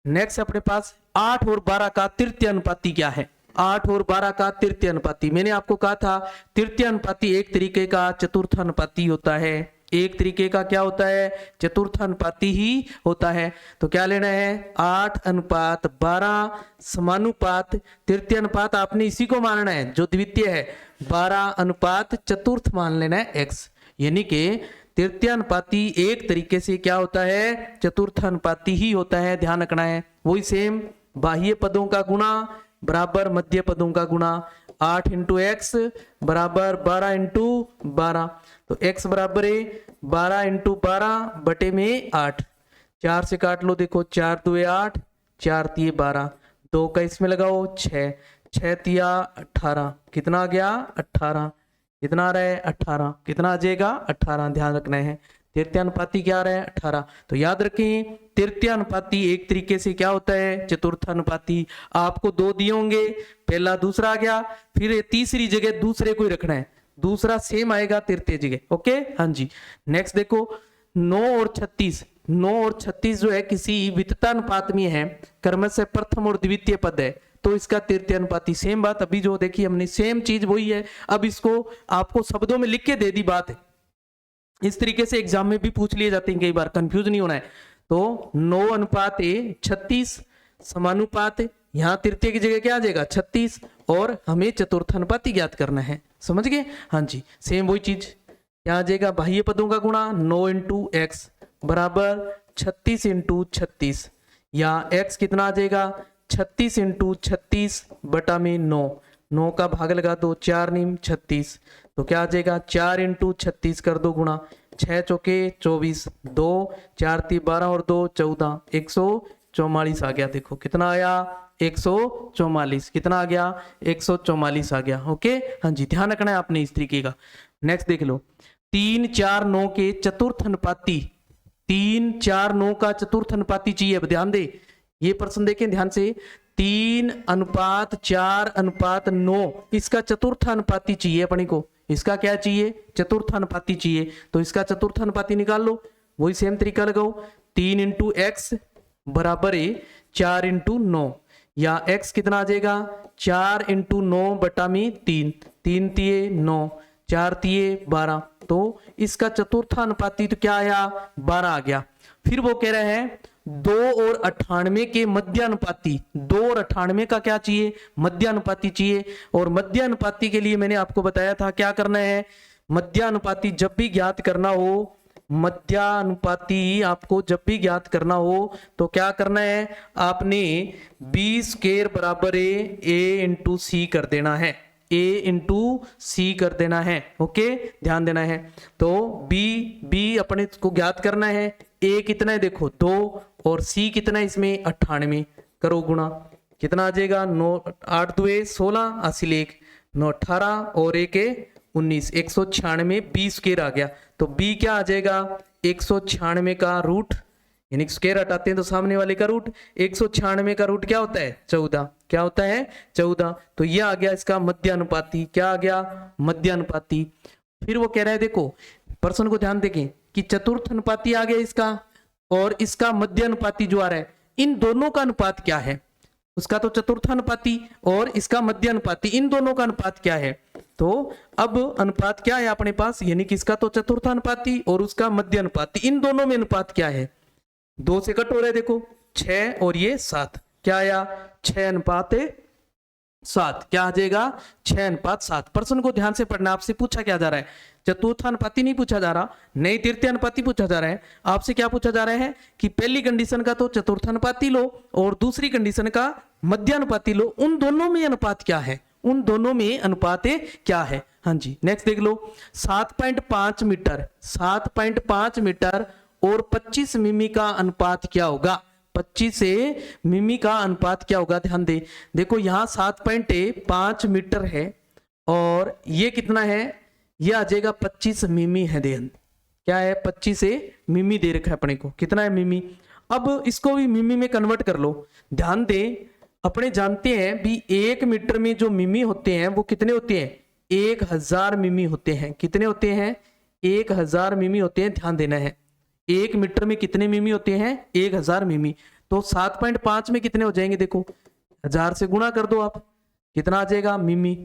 नेक्स्ट अपने पास 8 और 12 का तृतीय अनुपाती क्या है, 8 और 12 का तृतीय अनुपाती। मैंने आपको कहा था तृतीय अनुपाती एक तरीके का चतुर्थ अनुपाती होता है, एक तरीके का क्या होता है चतुर्थ अनुपाती ही होता है। तो क्या लेना है 8 अनुपात 12 समानुपात तृतीय अनुपात, आपने इसी को मानना है जो द्वितीय है, 12 अनुपात चतुर्थ मान लेना है x, यानी कि तृतीय अनुपाती एक तरीके से क्या होता है चतुर्थ अनुपाती ही होता है, ध्यान रखना है। वही सेम बाह्य पदों का गुणा बराबर मध्य पदों का गुणा, 8 इंटू एक्स बराबर 12 इंटू 12, तो x बराबर है 12 इंटू 12 बटे में 8, 4 से काट लो, देखो 4 2 8, 4 3 12, 2 का इसमें लगाओ 6, 6 तिया 18, कितना आ गया 18, कितना आ रहा है 18, कितना आ जाएगा 18, ध्यान रखना है। तृतीय अनुपाती क्या आ रहा है 18, तो याद रखें तृतीय अनुपाती एक तरीके से क्या होता है चतुर्थ अनुपाती। आपको 2 दिए होंगे, पहला दूसरा आ गया, फिर ये तीसरी जगह दूसरे को ही रखना है, दूसरा सेम आएगा तृतीय जगह। ओके हाँ जी। नेक्स्ट देखो 9 और 36, 9 और 36 जो है किसी विततानुपात में है, क्रमशः प्रथम और द्वितीय पद है, तो इसका तृतीय अनुपाती। सेम बात अभी जो देखी हमने, सेम चीज वही है, अब इसको आपको शब्दों में लिख के दे दी बात है। इस तरीके से एग्जाम में भी पूछ लिए जाते हैं, कई बार कंफ्यूज नहीं होना है। तो 9 अनुपात 36 समानुपात, यहाँ तृतीय की जगह क्या आ जाएगा 36, और हमें चतुर्थ अनुपाती ज्ञात करना है, समझ गए हाँ जी। सेम वही चीज क्या आ जाएगा, बाह्य पदों का गुणा 9 इंटू एक्स बराबर 36 इंटू 36, या x कितना आ जाएगा 36 इंटू 36 बटा में 9, 9 का भाग लगा दो, 4 नीम 36, तो क्या आ जाएगा 4 इंटू 36 कर दो गुणा, 6 चौके 24, 2 4 3 12 और 2 14, 144 आ गया। देखो कितना आया 144, कितना आ गया 144 आ गया। ओके हाँ जी, ध्यान रखना है आपने इस तरीके का। नेक्स्ट देख लो 3 4 9 के चतुर्थ अनुपाती, 3 4 9 का चतुर्थ अनुपाती चाहिए, ध्यान दे ये प्रश्न देखें ध्यान से, 3 अनुपात 4 अनुपात 9 इसका चतुर्थ अनुपाती चाहिए अपने को, इसका क्या चाहिए चतुर्थ अनुपाती चाहिए, तो इसका चतुर्थ अनुपाती निकाल लो, वही सेम तरीका लगाओ, 3 इंटू एक्स बराबर है 4 इंटू 9, या x कितना आ जाएगा 4 इंटू 9 बटा में 3, 3 तिये 9, 4 तिये 12, तो इसका चतुर्थ अनुपाती तो क्या आया 12 आ गया। फिर वो कह रहे हैं 2 और 98 के मध्यानुपाती, 2 और 98 का क्या चाहिए मध्यानुपाती चाहिए, और मध्यानुपाती के लिए मैंने आपको बताया था क्या करना है, मध्यानुपाती जब भी ज्ञात करना हो, मध्यानुपाती आपको जब भी ज्ञात करना हो तो क्या करना है, आपने बी स्क्वायर बराबर ए इंटू सी कर देना है, a इंटू सी कर देना है। ओके ध्यान देना है, तो b अपने को ज्ञात करना है, a कितना है देखो 2 और c कितना है इसमें 98, करो गुणा, कितना आ जाएगा 9 8 2 16 80 1 9 18 और 1 19, 196 बी स्क्वायर आ गया, तो b क्या आ जाएगा 196 का रूट, यानी स्क्वायर हटाते हैं तो सामने वाले का रूट, 196 का रूट क्या होता है 14, क्या होता है 14, तो ये आ गया इसका मध्यानुपाती, क्या आ गया मध्यानुपाती। फिर वो कह रहा है देखो प्रश्न को ध्यान देखें कि चतुर्थ अनुपाती आ गया इसका, और इसका मध्यानुपाती जो आ रहा है, इन दोनों का अनुपात क्या है, उसका तो चतुर्थ अनुपाती और इसका मध्यानुपाती, इन दोनों का अनुपात क्या है, तो अब अनुपात क्या है अपने पास, यानी कि इसका तो चतुर्थ अनुपाती और उसका मध्यानुपाती, इन दोनों में अनुपात क्या है, 2 से कट हो रहा है देखो 6 और ये 7, क्या आया 6 अनुपात 7, क्या आ जाएगा 6 अनुपात 7। प्रश्न को ध्यान से पढ़ना, आपसे पूछा क्या जा रहा है, चतुर्थ अनुपाती नहीं पूछा जा रहा, नहीं तृतीय अनुपाती पूछा जा रहा है, आपसे क्या पूछा जा रहा है कि पहली कंडीशन का तो चतुर्थ अनुपाती लो और दूसरी कंडीशन का मध्यानुपाती लो, उन दोनों में अनुपात क्या है, उन दोनों में अनुपात क्या है। हाँ जी नेक्स्ट देख लो 7.5 मीटर, 7.5 मीटर और 25 मिमी का अनुपात क्या होगा, 25 से मिमी का अनुपात क्या होगा, ध्यान दे देखो यहाँ 7.5 मीटर है और ये कितना है, ये आ जाएगा 25 मिमी है, ध्यान क्या है 25 से मिमी दे रखा है अपने को, कितना है मिमी, अब इसको भी मिमी में कन्वर्ट कर लो, ध्यान दे अपने जानते हैं भी 1 मीटर में जो मिमी होते हैं वो कितने होते हैं 1000 मिमी होते हैं, कितने होते हैं 1000 मिमी होते हैं, ध्यान देना है 1 मीटर में कितने मिमी होते हैं 1000 मिमी, तो 7.5 में कितने हो जाएंगे देखो 1000 से गुणा कर दो आप, कितना आ जाएगा मिमी,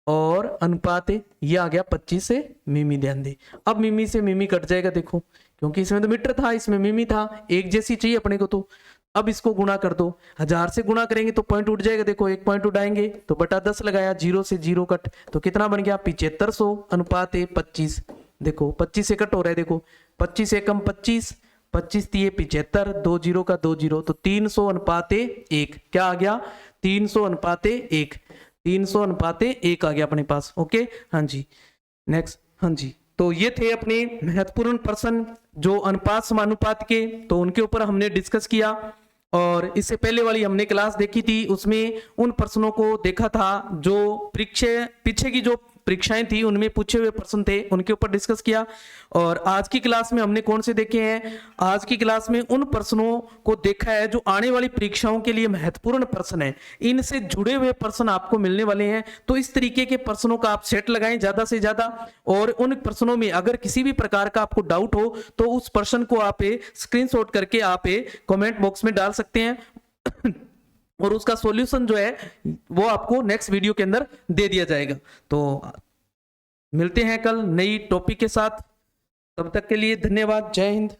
और अनुपात ये आ गया 25 से मिमी, ध्यान दे अब मिमी से मिमी कट जाएगा देखो, क्योंकि इसमें तो मीटर था इसमें मिमी था, एक जैसी चाहिए अपने को, तो अब इसको गुणा कर दो, 1000 से गुणा करेंगे तो पॉइंट उठ जाएगा देखो, एक पॉइंट उठाएंगे तो बटा 10 लगाया, 0 से 0 कट, तो कितना बन गया 7500 अनुपात 25, देखो 25 से कट हो रहा है देखो, 25 एकम 25, 25 तिये 75, 2 0 का 2 0, तो 300 अनुपात 1, क्या आ गया 300 अनुपात 1, 300:1 आ गया अपने पास। ओके, हाँ जी, नेक्स्ट। हाँ जी, तो ये थे अपने महत्वपूर्ण प्रश्न जो अनुपात समानुपात के, तो उनके ऊपर हमने डिस्कस किया। और इससे पहले वाली हमने क्लास देखी थी, उसमें उन प्रश्नों को देखा था जो पीछे की जो परीक्षाएं थी उनमें पूछे हुए प्रश्न थे, उनके ऊपर डिस्कस किया। और आज की क्लास में हमने कौन से देखे हैं? आज की क्लास में उन प्रश्नों को देखा है जो आने वाली परीक्षाओं के लिए महत्वपूर्ण प्रश्न है, इनसे जुड़े हुए प्रश्न आपको मिलने वाले हैं। तो इस तरीके के प्रश्नों का आप सेट लगाएं ज्यादा से ज्यादा, और उन प्रश्नों में अगर किसी भी प्रकार का आपको डाउट हो तो उस प्रश्न को आप स्क्रीनशॉट करके आप कमेंट बॉक्स में डाल सकते हैं और उसका सॉल्यूशन जो है वो आपको नेक्स्ट वीडियो के अंदर दे दिया जाएगा। तो मिलते हैं कल नई टॉपिक के साथ, तब तक के लिए धन्यवाद। जय हिंद।